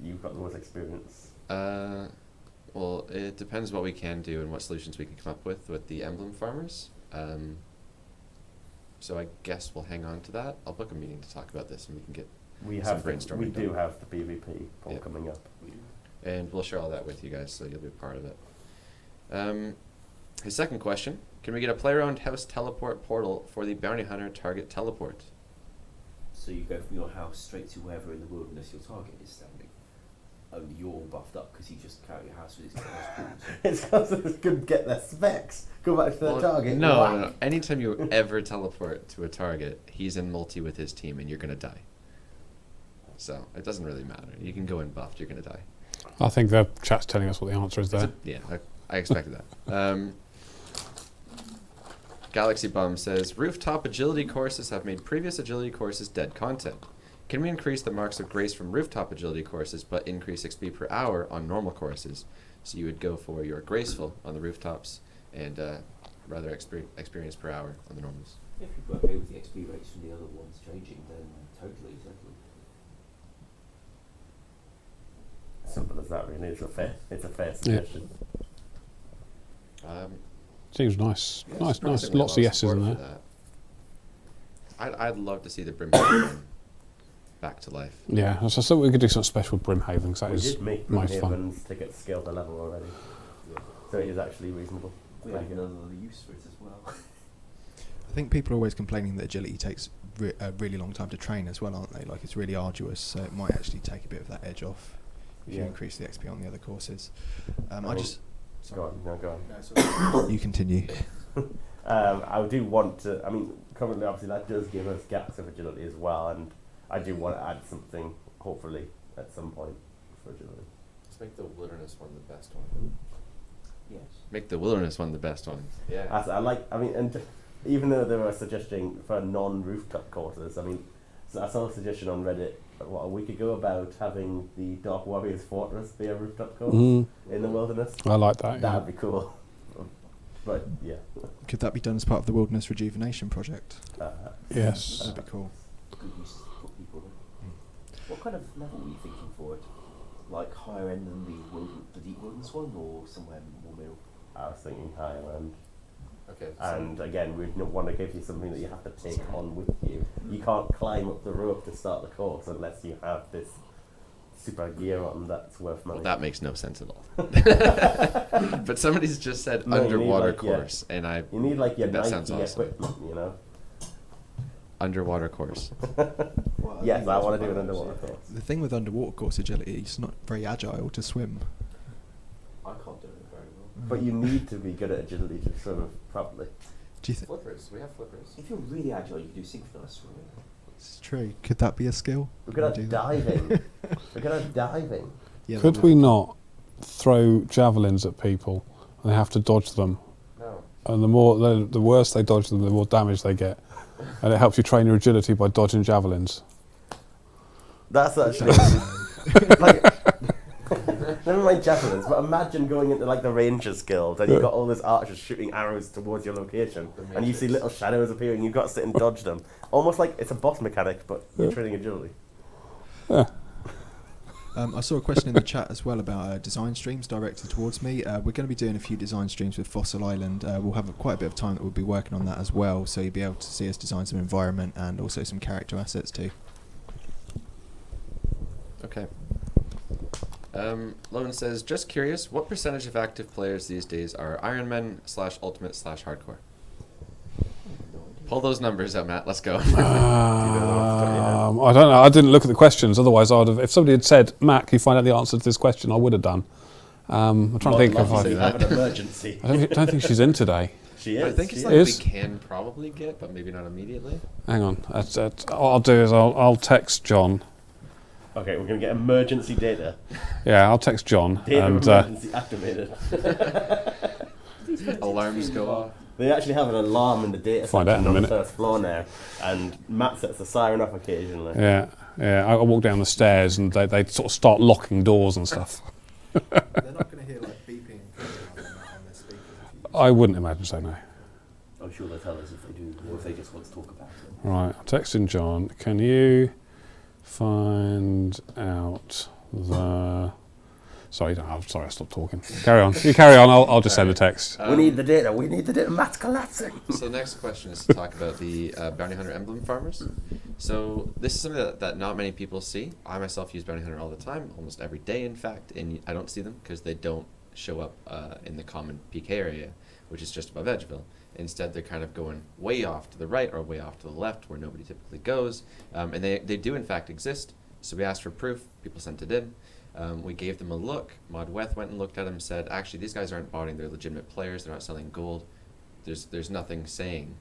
[SPEAKER 3] You've got the most experience.
[SPEAKER 1] Well, it depends what we can do and what solutions we can come up with the emblem farmers. So I guess we'll hang on to that. I'll book a meeting to talk about this, and we can get
[SPEAKER 3] We
[SPEAKER 1] some
[SPEAKER 3] have
[SPEAKER 1] brainstorming
[SPEAKER 3] we do
[SPEAKER 1] done.
[SPEAKER 3] have the PvP poll
[SPEAKER 1] Yeah.
[SPEAKER 3] coming up.
[SPEAKER 1] And we'll share all that with you guys, so you'll be a part of it. His second question: can we get a player-owned house teleport portal for the bounty hunter target teleport?
[SPEAKER 4] So you go from your house straight to wherever in the wilderness your target is standing. Only you're all buffed up because you just carry your house with its pools.
[SPEAKER 3] It's because it could get their specs. Go back to their target.
[SPEAKER 1] No,
[SPEAKER 3] whack.
[SPEAKER 1] no, no. Anytime you ever teleport to a target, he's in multi with his team, and you're gonna die. So it doesn't really matter. You can go in buffed, you're gonna die.
[SPEAKER 2] I think the chat's telling us what the answer is there.
[SPEAKER 1] Yeah, I expected that. Galaxy Bum says, rooftop agility courses have made previous agility courses dead content. Can we increase the marks of grace from rooftop agility courses but increase XP per hour on normal courses? So you would go for your graceful on the rooftops and rather experience per hour on the normals.
[SPEAKER 4] If you're okay with the XP rates from the other ones changing, then totally.
[SPEAKER 3] Simple as that, really. It's a fair suggestion.
[SPEAKER 2] Seems nice.
[SPEAKER 1] Yeah,
[SPEAKER 2] Nice.
[SPEAKER 1] surprisingly
[SPEAKER 2] Lots
[SPEAKER 1] a
[SPEAKER 2] of
[SPEAKER 1] lot
[SPEAKER 2] yeses
[SPEAKER 1] support
[SPEAKER 2] in
[SPEAKER 1] for
[SPEAKER 2] there.
[SPEAKER 1] that. I'd love to see the Brimhaven back to life.
[SPEAKER 2] Yeah, so I thought we could do something special with Brimhaven, 'cause that
[SPEAKER 3] We
[SPEAKER 2] is
[SPEAKER 3] did make
[SPEAKER 2] most fun.
[SPEAKER 3] Haven's ticket scale the level already, so it is actually reasonable.
[SPEAKER 4] We have another use for it as well.
[SPEAKER 5] I think people are always complaining that agility takes a really long time to train as well, aren't they? Like it's really arduous, so it might actually take a bit of that edge off if you
[SPEAKER 3] Yeah.
[SPEAKER 5] increase the XP on the other courses. I
[SPEAKER 3] mean,
[SPEAKER 5] just
[SPEAKER 3] Go on, no, go on.
[SPEAKER 5] no, sorry. You continue.
[SPEAKER 3] I do want to. I mean, currently, obviously, that does give us gaps of agility as well, and I do want to add something, hopefully, at some point for agility.
[SPEAKER 1] Let's make the wilderness one the best one.
[SPEAKER 4] Yes.
[SPEAKER 1] Make the wilderness one the best one. Yeah.
[SPEAKER 3] I like. I mean, and even though they were suggesting for non-rooftop courses, I mean, so I saw a suggestion on Reddit a week ago about having the Dark Warriors Fortress be a rooftop course in the wilderness.
[SPEAKER 2] I like that. Yeah.
[SPEAKER 3] That'd be cool. But yeah.
[SPEAKER 5] Could that be done as part of the Wilderness Rejuvenation project?
[SPEAKER 2] Yes.
[SPEAKER 5] That'd be cool.
[SPEAKER 4] Good use to put people in. What kind of level were you thinking for it? Like higher end than the deep wilderness one, or somewhere more middle?
[SPEAKER 3] I was thinking higher end.
[SPEAKER 1] Okay.
[SPEAKER 3] And again, we'd not want to give you something that you have to take on with you. You can't climb up the rope to start the course unless you have this super gear on that's worth money.
[SPEAKER 1] Well, that makes no sense at all. But somebody's just said
[SPEAKER 3] No, you need,
[SPEAKER 1] underwater
[SPEAKER 3] like, yeah.
[SPEAKER 1] course, and I
[SPEAKER 3] You need like your
[SPEAKER 1] That
[SPEAKER 3] Nike
[SPEAKER 1] sounds awesome.
[SPEAKER 3] equipment, you know?
[SPEAKER 1] underwater course.
[SPEAKER 4] Well,
[SPEAKER 3] Yes,
[SPEAKER 4] think
[SPEAKER 3] I
[SPEAKER 4] that's
[SPEAKER 3] want to do
[SPEAKER 4] what
[SPEAKER 3] an
[SPEAKER 4] I was
[SPEAKER 3] underwater
[SPEAKER 4] saying.
[SPEAKER 3] course.
[SPEAKER 5] The thing with underwater course agility, it's not very agile to swim.
[SPEAKER 4] I can't do it very well.
[SPEAKER 3] But you need to be good at agility to swim properly.
[SPEAKER 5] Do you think
[SPEAKER 1] Flippers. We have flippers.
[SPEAKER 4] If you're really agile, you can do synchronized swimming.
[SPEAKER 5] it's true? Could that be a skill?
[SPEAKER 3] We're
[SPEAKER 5] Can
[SPEAKER 3] good
[SPEAKER 5] we
[SPEAKER 3] at
[SPEAKER 5] do that?
[SPEAKER 3] diving. We're good at diving.
[SPEAKER 5] Yeah,
[SPEAKER 2] Could
[SPEAKER 5] that
[SPEAKER 2] we
[SPEAKER 5] would-
[SPEAKER 2] not throw javelins at people and they have to dodge them?
[SPEAKER 1] No.
[SPEAKER 2] And the worse they dodge them, the more damage they get. And it helps you train your agility by dodging javelins.
[SPEAKER 3] That's actually like, never mind javelins, but imagine going into like the Rangers Guild and you've got all these archers shooting arrows towards your location, and you see little shadows appearing. You've got to sit and dodge them, almost like it's a boss mechanic, but you're training agility.
[SPEAKER 2] Yeah.
[SPEAKER 5] I saw a question in the chat as well about design streams directed towards me. We're going to be doing a few design streams with Fossil Island. We'll have quite a bit of time that we'll be working on that as well, so you'll be able to see us design some environment and also some character assets too.
[SPEAKER 1] Okay. Logan says, just curious, what percentage of active players these days are Ironman / Ultimate / Hardcore? Pull those numbers out, Matt. Let's go.
[SPEAKER 2] I don't know. I didn't look at the questions. Otherwise, I'd have. If somebody had said, "Matt, can you find out the answer to this question?" I would have done. I'm trying to think if
[SPEAKER 3] I have an emergency.
[SPEAKER 2] I don't think she's in today.
[SPEAKER 3] She is.
[SPEAKER 1] I think it's
[SPEAKER 3] she
[SPEAKER 1] like
[SPEAKER 2] is.
[SPEAKER 1] we can probably get, but maybe not immediately.
[SPEAKER 2] Hang on. What I'll do is I'll text John.
[SPEAKER 3] Okay, we're going to get emergency data.
[SPEAKER 2] Yeah, I'll text John.
[SPEAKER 3] Data
[SPEAKER 2] and
[SPEAKER 3] emergency activated.
[SPEAKER 1] Alarms go off.
[SPEAKER 3] They actually have an alarm in the data
[SPEAKER 2] Find out in
[SPEAKER 3] section
[SPEAKER 2] a
[SPEAKER 3] on the
[SPEAKER 2] minute.
[SPEAKER 3] first floor now, and Matt sets the siren off occasionally.
[SPEAKER 2] yeah. I walk down the stairs and they sort of start locking doors and stuff.
[SPEAKER 5] They're not going to hear like beeping and on their speakers.
[SPEAKER 2] I wouldn't imagine so. No.
[SPEAKER 4] I'm sure they'll tell us if they do, or if they just want to talk about it.
[SPEAKER 2] Right. I'm texting John. Can you find out the? Sorry, I'm sorry. I stopped talking. Carry on. You carry on. I'll just send a text.
[SPEAKER 3] We need the data. We need the data. Matt's collapsing.
[SPEAKER 1] So the next question is to talk about the bounty hunter emblem farmers. So this is something that not many people see. I myself use bounty hunter all the time, almost every day, in fact, and I don't see them because they don't show up in the common PK area, which is just above Edgeville. Instead, they're kind of going way off to the right or way off to the left, where nobody typically goes, and they do in fact exist. So we asked for proof. People sent it in. We gave them a look. Mod Weth went and looked at them and said, actually, these guys aren't botting. They're legitimate players. They're not selling gold. There's nothing saying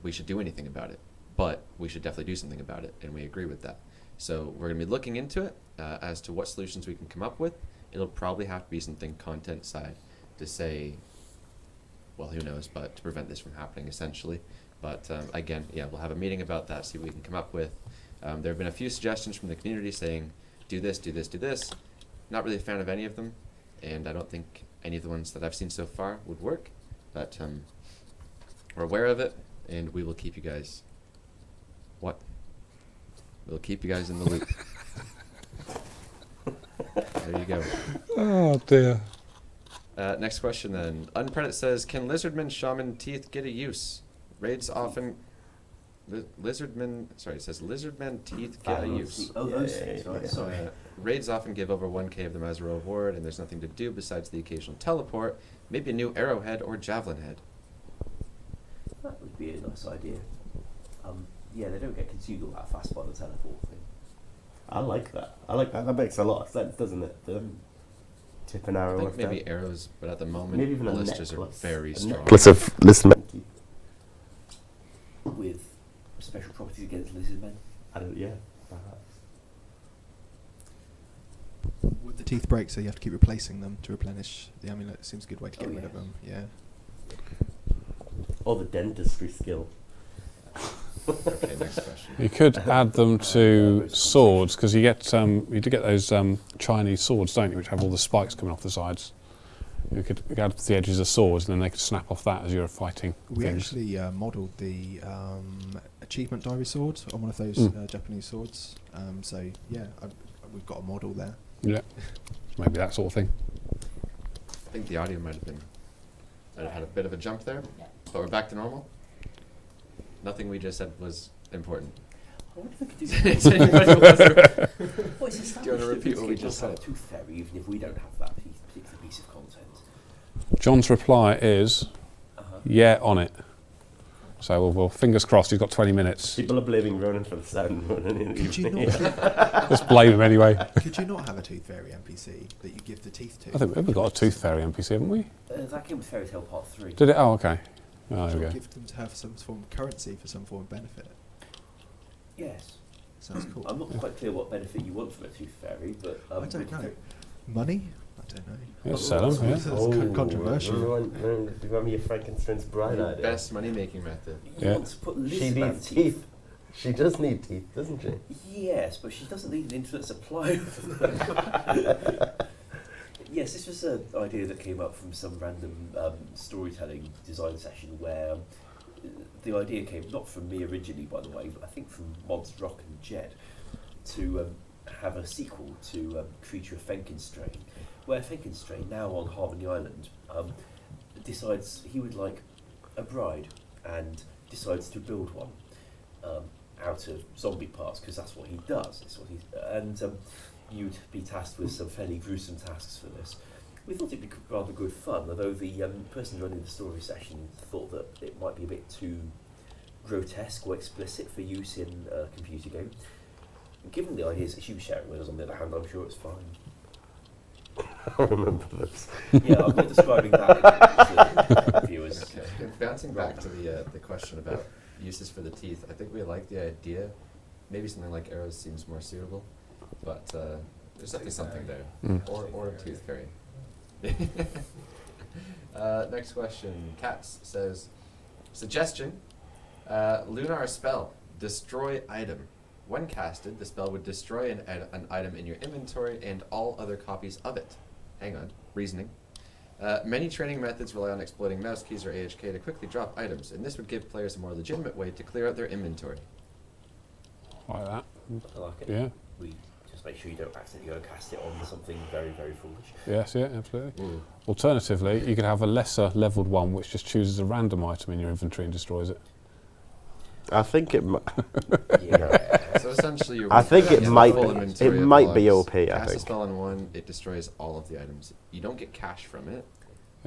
[SPEAKER 1] we should do anything about it. But we should definitely do something about it, and we agree with that. So we're going to be looking into it as to what solutions we can come up with. It'll probably have to be something content side to say, well, who knows, but to prevent this from happening, essentially. But again, yeah, we'll have a meeting about that, see what we can come up with. There have been a few suggestions from the community saying, do this, do this, do this. Not really a fan of any of them, and I don't think any of the ones that I've seen so far would work. But we're aware of it, and we will keep you guys... What? We'll keep you guys in the loop. There you go.
[SPEAKER 2] Oh dear.
[SPEAKER 1] Next question then. Unpredit says, can lizardman shaman teeth get a use? Raids often... Lizardman... Sorry, it says lizardman teeth get a use.
[SPEAKER 4] Oh, those things, right, sorry.
[SPEAKER 1] Raids often give over 1k of them as a reward, and there's nothing to do besides the occasional teleport. Maybe a new arrowhead or javelin head.
[SPEAKER 4] That would be a nice idea. Yeah, they don't get consumed all that fast by the teleport thing.
[SPEAKER 3] I like that. That makes a lot of sense, doesn't it? The tip an arrow.
[SPEAKER 1] I think maybe arrows, but at the moment,
[SPEAKER 3] maybe even
[SPEAKER 1] blisters
[SPEAKER 3] a
[SPEAKER 1] are
[SPEAKER 3] necklace.
[SPEAKER 1] very
[SPEAKER 3] a
[SPEAKER 1] strong.
[SPEAKER 3] necklace of lizardmen.
[SPEAKER 4] With special properties against lizardmen.
[SPEAKER 3] Yeah, perhaps.
[SPEAKER 5] Would the teeth break, so you have to keep replacing them to replenish the amulet? Seems a good way to get rid of them. Yeah.
[SPEAKER 3] Or the dentistry skill.
[SPEAKER 1] Okay, next question.
[SPEAKER 2] You could add them to swords because you do get those Chinese swords, don't you, which have all the spikes coming off the sides. You could add to the edges of swords, and then they could snap off that as you're fighting.
[SPEAKER 5] We
[SPEAKER 2] things.
[SPEAKER 5] actually modelled the achievement diary sword on one of those Japanese swords. So yeah, we've got a model there.
[SPEAKER 2] Yeah, maybe that sort of thing.
[SPEAKER 1] I think the audio might have had a bit of a jump there, but we're back to normal. Nothing we just said was important.
[SPEAKER 4] I wonder if we could do
[SPEAKER 1] Is anybody wants
[SPEAKER 4] Well, it's
[SPEAKER 1] Do you want to repeat what we just
[SPEAKER 4] have a
[SPEAKER 1] said?
[SPEAKER 4] tooth fairy, even if we don't have that particular piece of content.
[SPEAKER 2] John's reply is, yeah, on it. So we'll fingers crossed, he's got 20 minutes.
[SPEAKER 3] People are blaming Ronan for the sound.
[SPEAKER 5] Could you not?
[SPEAKER 2] Let's blame him anyway.
[SPEAKER 5] Could you not have a tooth fairy NPC that you give the teeth to?
[SPEAKER 2] I think we've got a tooth fairy NPC, haven't we?
[SPEAKER 4] That came with Fairy Tale Part 3.
[SPEAKER 2] Did it? Oh, okay. Oh, there we
[SPEAKER 5] Or
[SPEAKER 2] go.
[SPEAKER 5] give them to have some form of currency for some form of benefit.
[SPEAKER 4] Yes.
[SPEAKER 5] Sounds cool.
[SPEAKER 4] I'm not quite clear what benefit you want from a tooth fairy, but...
[SPEAKER 5] I don't know. Money? I don't know.
[SPEAKER 2] Yeah, sell them, yeah.
[SPEAKER 5] It's controversial.
[SPEAKER 3] Remember your Frankenstein's bride idea?
[SPEAKER 1] Best money-making method.
[SPEAKER 4] You
[SPEAKER 2] Yeah.
[SPEAKER 4] want to put
[SPEAKER 3] She
[SPEAKER 4] lizardman
[SPEAKER 3] needs
[SPEAKER 4] teeth.
[SPEAKER 3] teeth. She does need teeth, doesn't she?
[SPEAKER 6] Yes, but she doesn't need an infinite supply of them. Yes, this was an idea that came up from some random storytelling design session where the idea came not from me originally, by the way, but I think from Mods, Rock and Jed, to have a sequel to Creature of Fenkenstrain, where Fenkenstrain, now on Harmony Island, decides he would like a bride and decides to build one out of zombie parts, because that's what he does. It's what you'd be tasked with some fairly gruesome tasks for this. We thought it'd be rather good fun, although the person running the story session thought that it might be a bit too grotesque or explicit for use in a computer game. Given the ideas that she was sharing with us, on the other hand, I'm sure it's fine.
[SPEAKER 3] I remember this.
[SPEAKER 6] Yeah, I'm not describing that to viewers.
[SPEAKER 1] Okay. Bouncing back to the question about uses for the teeth, I think we like the idea. Maybe something like arrows seems more suitable, but there's definitely something there. Or a tooth fairy. Next question. Katz says, suggestion, Lunar spell, destroy item. When casted, the spell would destroy an item in your inventory and all other copies of it. Hang on, reasoning. Many training methods rely on exploiting mouse keys or AHK to quickly drop items, and this would give players a more legitimate way to clear out their inventory.
[SPEAKER 2] Like that.
[SPEAKER 6] I like it.
[SPEAKER 2] Yeah.
[SPEAKER 6] We just make sure you don't accidentally go and cast it on something very, very foolish.
[SPEAKER 2] Yes, yeah, absolutely.
[SPEAKER 1] Ooh.
[SPEAKER 2] Alternatively, you could have a lesser leveled one which just chooses a random item in your inventory and destroys it.
[SPEAKER 3] I think it might.
[SPEAKER 6] Yeah.
[SPEAKER 1] So essentially, you're
[SPEAKER 3] I think it might
[SPEAKER 1] full
[SPEAKER 3] be.
[SPEAKER 1] inventory
[SPEAKER 3] It
[SPEAKER 1] of
[SPEAKER 3] might be
[SPEAKER 1] logs.
[SPEAKER 3] OP. I
[SPEAKER 1] Cast a
[SPEAKER 3] think.
[SPEAKER 1] spell on one, it destroys all of the items. You don't get cash from it.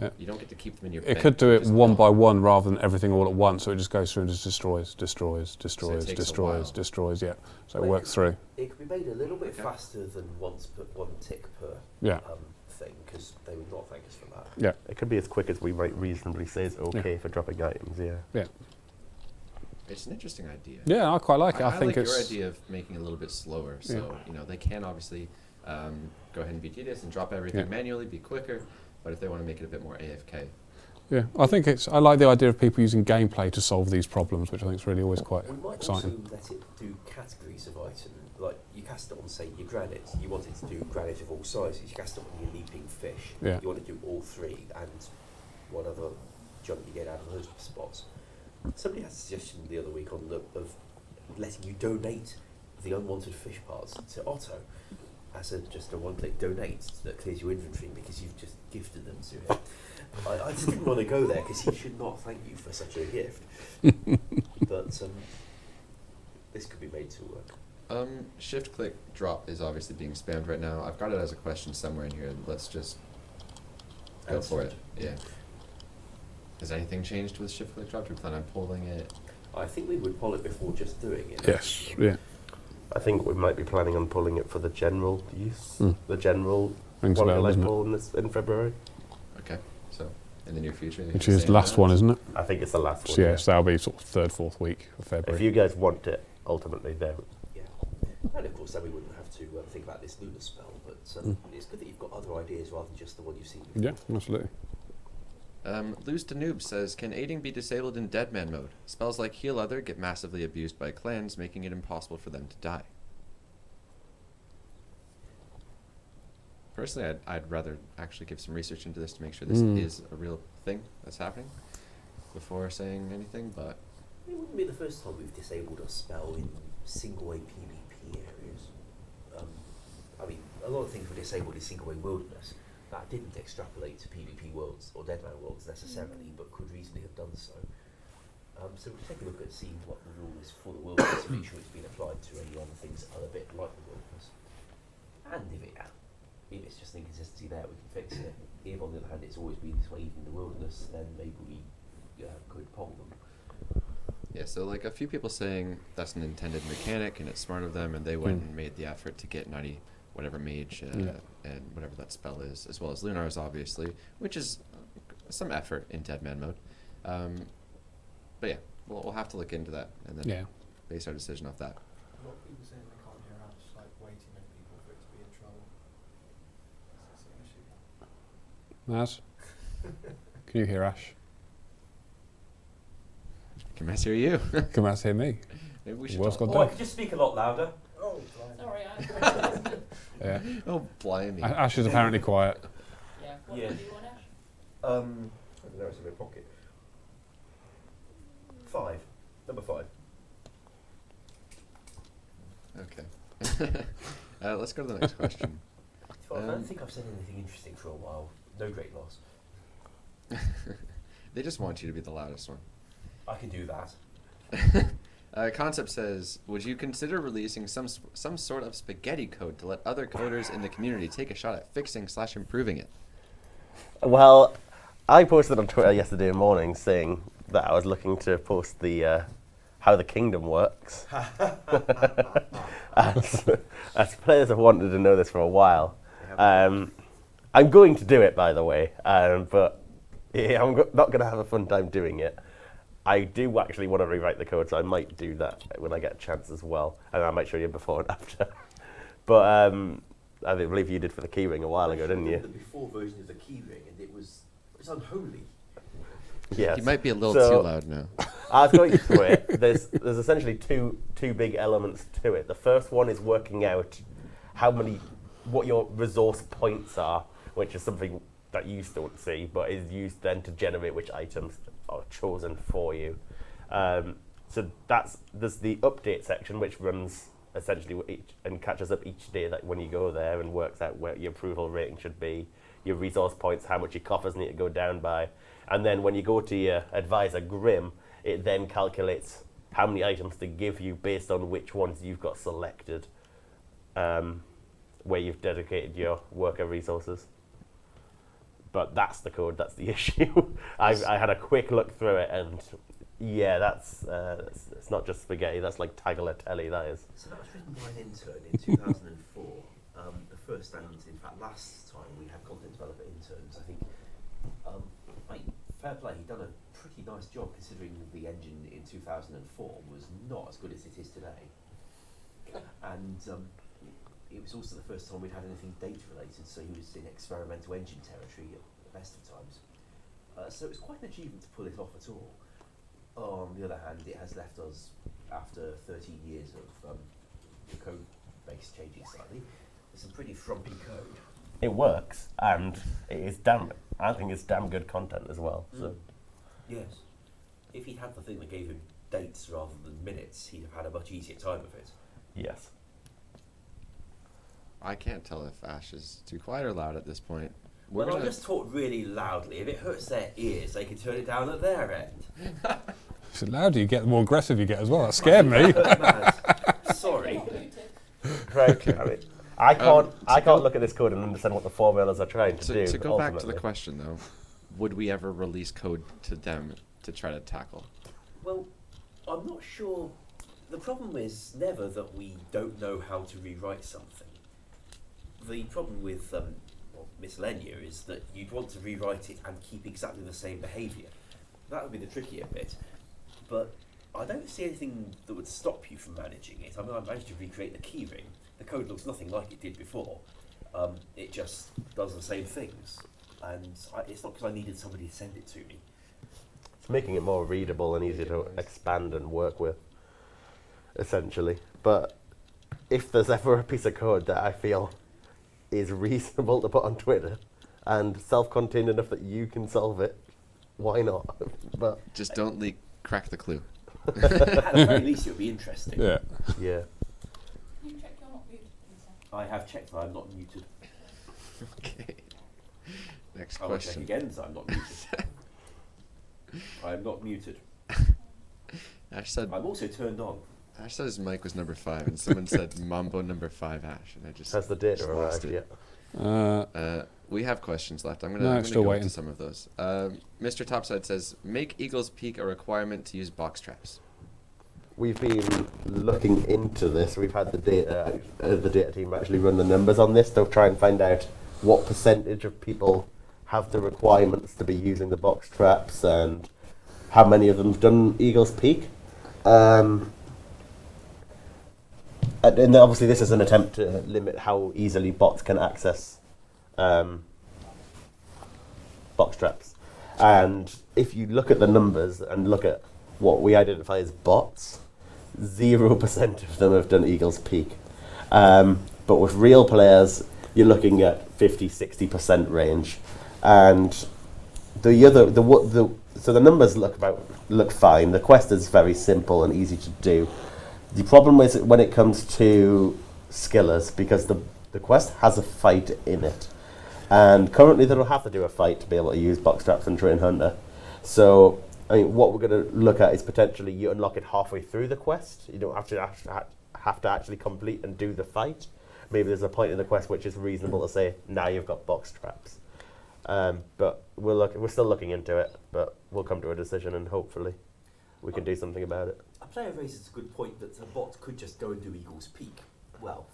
[SPEAKER 2] Yeah.
[SPEAKER 1] You don't get to keep them in your
[SPEAKER 2] It
[SPEAKER 1] bank.
[SPEAKER 2] could do
[SPEAKER 1] You
[SPEAKER 2] it
[SPEAKER 1] just
[SPEAKER 2] one
[SPEAKER 1] go.
[SPEAKER 2] by one rather than everything all at once, so it just goes through and just destroys.
[SPEAKER 1] takes a
[SPEAKER 2] Yeah. So it
[SPEAKER 6] Well,
[SPEAKER 2] works through.
[SPEAKER 6] It could be made a little bit
[SPEAKER 1] Okay.
[SPEAKER 6] faster than one tick per
[SPEAKER 2] Yeah.
[SPEAKER 6] thing, because they would not thank us for that.
[SPEAKER 2] Yeah.
[SPEAKER 3] It could be as quick as we might reasonably say is okay for dropping items. Yeah.
[SPEAKER 2] Yeah.
[SPEAKER 1] It's an interesting idea.
[SPEAKER 2] Yeah, I quite like it. I think
[SPEAKER 1] like
[SPEAKER 2] it's.
[SPEAKER 1] your idea of making it a little bit slower. So, they can obviously go ahead and be tedious and drop everything manually, be quicker. But if they want to make it a bit more AFK.
[SPEAKER 2] Yeah, I think it's. I like the idea of people using gameplay to solve these problems, which I think is really always quite
[SPEAKER 6] We might
[SPEAKER 2] exciting.
[SPEAKER 6] also let it do categories of item. Like, you cast it on, say, your granite. You want it to do granite of all sizes. You cast it on your leaping fish.
[SPEAKER 2] Yeah.
[SPEAKER 6] You want to do all three and what other junk you get out of those spots. Somebody had a suggestion the other week of letting you donate the unwanted fish parts to Otto as just a one-click donate that clears your inventory because you've just gifted them to him. I just didn't want to go there because he should not thank you for such a gift. But this could be made to work.
[SPEAKER 1] Shift click drop is obviously being spammed right now. I've got it as a question somewhere in here. Let's just go for it. Yeah. Has anything changed with shift click drop? Do we plan on pulling it?
[SPEAKER 6] I think we would pull it before just doing it.
[SPEAKER 2] Yes. Yeah.
[SPEAKER 3] I think we might be planning on pulling it for the general use.
[SPEAKER 2] Mm.
[SPEAKER 3] The general
[SPEAKER 2] Rings a
[SPEAKER 3] one
[SPEAKER 2] bell,
[SPEAKER 3] like
[SPEAKER 2] doesn't it?
[SPEAKER 3] pull in February.
[SPEAKER 1] Okay. So in the near future.
[SPEAKER 2] Which is the last one, isn't it?
[SPEAKER 3] I think it's the last one.
[SPEAKER 2] So yes, that'll be sort of third, fourth week of
[SPEAKER 3] If
[SPEAKER 2] February.
[SPEAKER 3] you guys want it, ultimately, there.
[SPEAKER 6] Yeah. And of course, then we wouldn't have to think about this Lunar spell, but it's good that you've got other ideas rather than just the one you've seen before.
[SPEAKER 2] Yeah, absolutely.
[SPEAKER 1] Lose to Noob says, can aiding be disabled in Deadman mode? Spells like Heal Other get massively abused by clans, making it impossible for them to die. Personally, I'd rather actually give some research into this to make sure this is a real thing that's happening before saying anything, but...
[SPEAKER 6] It wouldn't be the first time we've disabled a spell in single-way PvP areas. I mean, a lot of things were disabled in single-way wilderness. That didn't extrapolate to PvP worlds or Deadman worlds necessarily, but could reasonably have done so. So we'll take a look at seeing what the rule is for the wilderness and make sure it's been applied to any other things that are a bit like the wilderness. And if it's just an inconsistency there, we can fix it. If, on the other hand, it's always been this way even in the wilderness, then maybe we could poll them.
[SPEAKER 1] Yeah, so like a few people saying that's an intended mechanic and it's smart of them, and they went and made the effort to get 90 whatever mage and whatever that spell is, as well as Lunar's obviously, which is some effort in Deadman mode. But yeah, we'll have to look into that and then base our decision off that.
[SPEAKER 5] A lot of people saying they can't hear Ash, like way too many people for it to be in trouble. That's an issue.
[SPEAKER 2] Naz, can you hear Ash?
[SPEAKER 1] Can Mess hear you?
[SPEAKER 2] Can Maz hear me?
[SPEAKER 1] Maybe we should
[SPEAKER 2] World's
[SPEAKER 1] talk.
[SPEAKER 2] gone
[SPEAKER 6] Oh, I
[SPEAKER 2] down.
[SPEAKER 6] could just speak a lot louder.
[SPEAKER 7] Oh,
[SPEAKER 8] Sorry,
[SPEAKER 2] Yeah.
[SPEAKER 1] Oh, blimey.
[SPEAKER 2] Ash is apparently quiet.
[SPEAKER 8] yeah. What
[SPEAKER 6] Yeah.
[SPEAKER 8] do you want, Ash?
[SPEAKER 6] I don't know, it's in my pocket. 5. Number 5.
[SPEAKER 1] Okay. Let's go to the next question.
[SPEAKER 6] I don't think I've said anything interesting for a while. No great loss.
[SPEAKER 1] They just want you to be the loudest one.
[SPEAKER 6] I can do that.
[SPEAKER 1] Concept says, would you consider releasing some sort of spaghetti code to let other coders in the community take a shot at fixing/improving it?
[SPEAKER 3] Well, I posted on Twitter yesterday morning saying that I was looking to post the how the kingdom works. as players have wanted to know this for a while. I'm going to do it, by the way, but yeah, I'm not going to have a fun time doing it. I do actually want to rewrite the code, so I might do that when I get a chance as well, and I might show you before and after. But I believe you did for the keyring a while ago, didn't you?
[SPEAKER 6] The before version of the keyring, and it was unholy.
[SPEAKER 3] Yes.
[SPEAKER 1] You might be a little
[SPEAKER 3] So-
[SPEAKER 1] too loud now.
[SPEAKER 3] I was going through it. There's essentially two big elements to it. The first one is working out what your resource points are, which is something that you still don't see, but is used then to generate which items are chosen for you. So there's the update section, which runs essentially and catches up each day that when you go there and works out where your approval rating should be, your resource points, how much your coffers need to go down by. And then when you go to your advisor Grim, it then calculates how many items to give you based on which ones you've got selected, where you've dedicated your worker resources. But that's the code, that's the issue. I had a quick look through it, and yeah, that's it's not just spaghetti, that's like tagliatelle, that is.
[SPEAKER 9] So that was written by an intern in 2004. The first and, in fact, last time we had content developer interns, I think, fair play, he'd done a pretty nice job considering the engine in 2004 was not as good as it is today. And it was also the first time we'd had anything data related, so he was in experimental engine territory at the best of times. So it was quite an achievement to pull it off at all. On the other hand, it has left us, after 13 years of the code base changing slightly, with some pretty frumpy code.
[SPEAKER 3] It works, and it is I think it's damn good content as well. So.
[SPEAKER 6] Yes. If he'd had the thing that gave him dates rather than minutes, he'd have had a much easier time of it.
[SPEAKER 3] Yes.
[SPEAKER 1] I can't tell if Ash is too quiet or loud at this point.
[SPEAKER 6] Well, I'll just talk really loudly. If it hurts their ears, they can turn it down at their end.
[SPEAKER 2] So the louder you get, the more aggressive you get as well. That scared me.
[SPEAKER 6] Sorry.
[SPEAKER 3] Right. I can't look at this code and understand what the formulas are trying to do.
[SPEAKER 1] To go back to the
[SPEAKER 3] ultimately.
[SPEAKER 1] question, though, would we ever release code to them to try to tackle?
[SPEAKER 6] Well, I'm not sure. The problem is never that we don't know how to rewrite something. The problem with miscellanea is that you'd want to rewrite it and keep exactly the same behaviour. That would be the trickier bit. But I don't see anything that would stop you from managing it. I mean, I managed to recreate the keyring. The code looks nothing like it did before. It just does the same things. And it's not because I needed somebody to send it to me.
[SPEAKER 3] It's making it more readable and easier to expand and work with, essentially. But if there's ever a piece of code that I feel is reasonable to put on Twitter and self-contained enough that you can solve it, why not? But
[SPEAKER 1] Just don't crack the clue.
[SPEAKER 6] At the very least, it would be interesting.
[SPEAKER 2] Yeah.
[SPEAKER 3] yeah.
[SPEAKER 8] You check you're not muted, Lisa.
[SPEAKER 6] I have checked that I'm not muted.
[SPEAKER 1] Okay. Next
[SPEAKER 6] I will check
[SPEAKER 1] question.
[SPEAKER 6] again that I'm not muted. I am not muted.
[SPEAKER 1] Ash said
[SPEAKER 6] I'm also turned on.
[SPEAKER 1] Ash said his mic was number 5, and someone said Mambo number 5 Ash, and I just
[SPEAKER 3] Has the data
[SPEAKER 1] just lost
[SPEAKER 3] arrived
[SPEAKER 1] it.
[SPEAKER 3] yet?
[SPEAKER 1] We have questions left. I'm
[SPEAKER 2] No,
[SPEAKER 1] gonna
[SPEAKER 2] still
[SPEAKER 1] go
[SPEAKER 2] waiting.
[SPEAKER 1] into some of those. Mr. Topside says, make Eagle's Peak a requirement to use box traps.
[SPEAKER 3] We've been looking into this. We've had the data team actually run the numbers on this to try and find out what percentage of people have the requirements to be using the box traps and how many of them have done Eagle's Peak. And obviously this is an attempt to limit how easily bots can access box traps. And if you look at the numbers and look at what we identify as bots, 0% of them have done Eagles Peak. But with real players, you're looking at 50-60% range. And so the numbers look fine. The quest is very simple and easy to do. The problem is when it comes to skillers, because the quest has a fight in it. And currently they don't have to do a fight to be able to use box traps and train hunter. So I mean, what we're going to look at is potentially you unlock it halfway through the quest. You don't have to actually complete and do the fight. Maybe there's a point in the quest which is reasonable to say, now you've got box traps. But we're still looking into it, but we'll come to a decision and hopefully we can do something about it.
[SPEAKER 9] A player raises a good point that a bot could just go and do Eagles Peak. Well,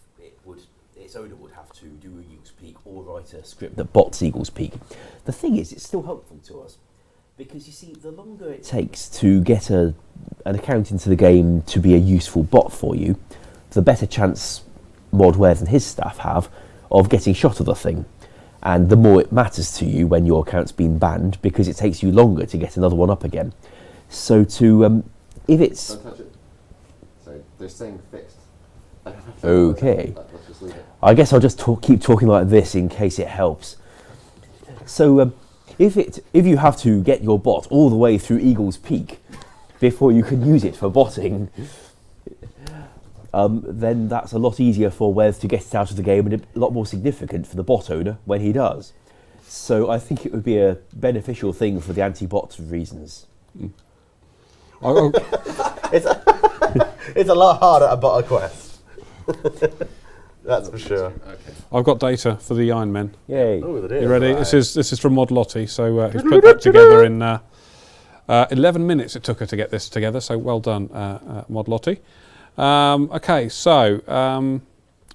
[SPEAKER 9] its owner would have to do Eagles Peak or write a script
[SPEAKER 4] that bots Eagles Peak. The thing is, it's still helpful to us because you see, the longer it takes to get an account into the game to be a useful bot for you, the better chance Mod Wares and his staff have of getting shot of the thing. And the more it matters to you when your account's been banned because it takes you longer to get another one up again. So if it's...
[SPEAKER 1] Don't touch it. Sorry, they're saying fixed.
[SPEAKER 4] Okay.
[SPEAKER 1] Let's just leave it.
[SPEAKER 4] I guess I'll just keep talking like this in case it helps. So if you have to get your bot all the way through Eagles Peak before you can use it for botting, then that's a lot easier for Wes to get it out of the game and a lot more significant for the bot owner when he does. So I think it would be a beneficial thing for the anti-bot reasons.
[SPEAKER 3] It's a lot harder to bot a quest. That's for sure.
[SPEAKER 1] Okay.
[SPEAKER 2] I've got data for the Ironman.
[SPEAKER 4] Yay.
[SPEAKER 3] Oh,
[SPEAKER 2] You ready? This is from Mod Lottie. So he's put that together in 11 minutes. It took her to get this together. So well done, Mod Lottie. Okay, so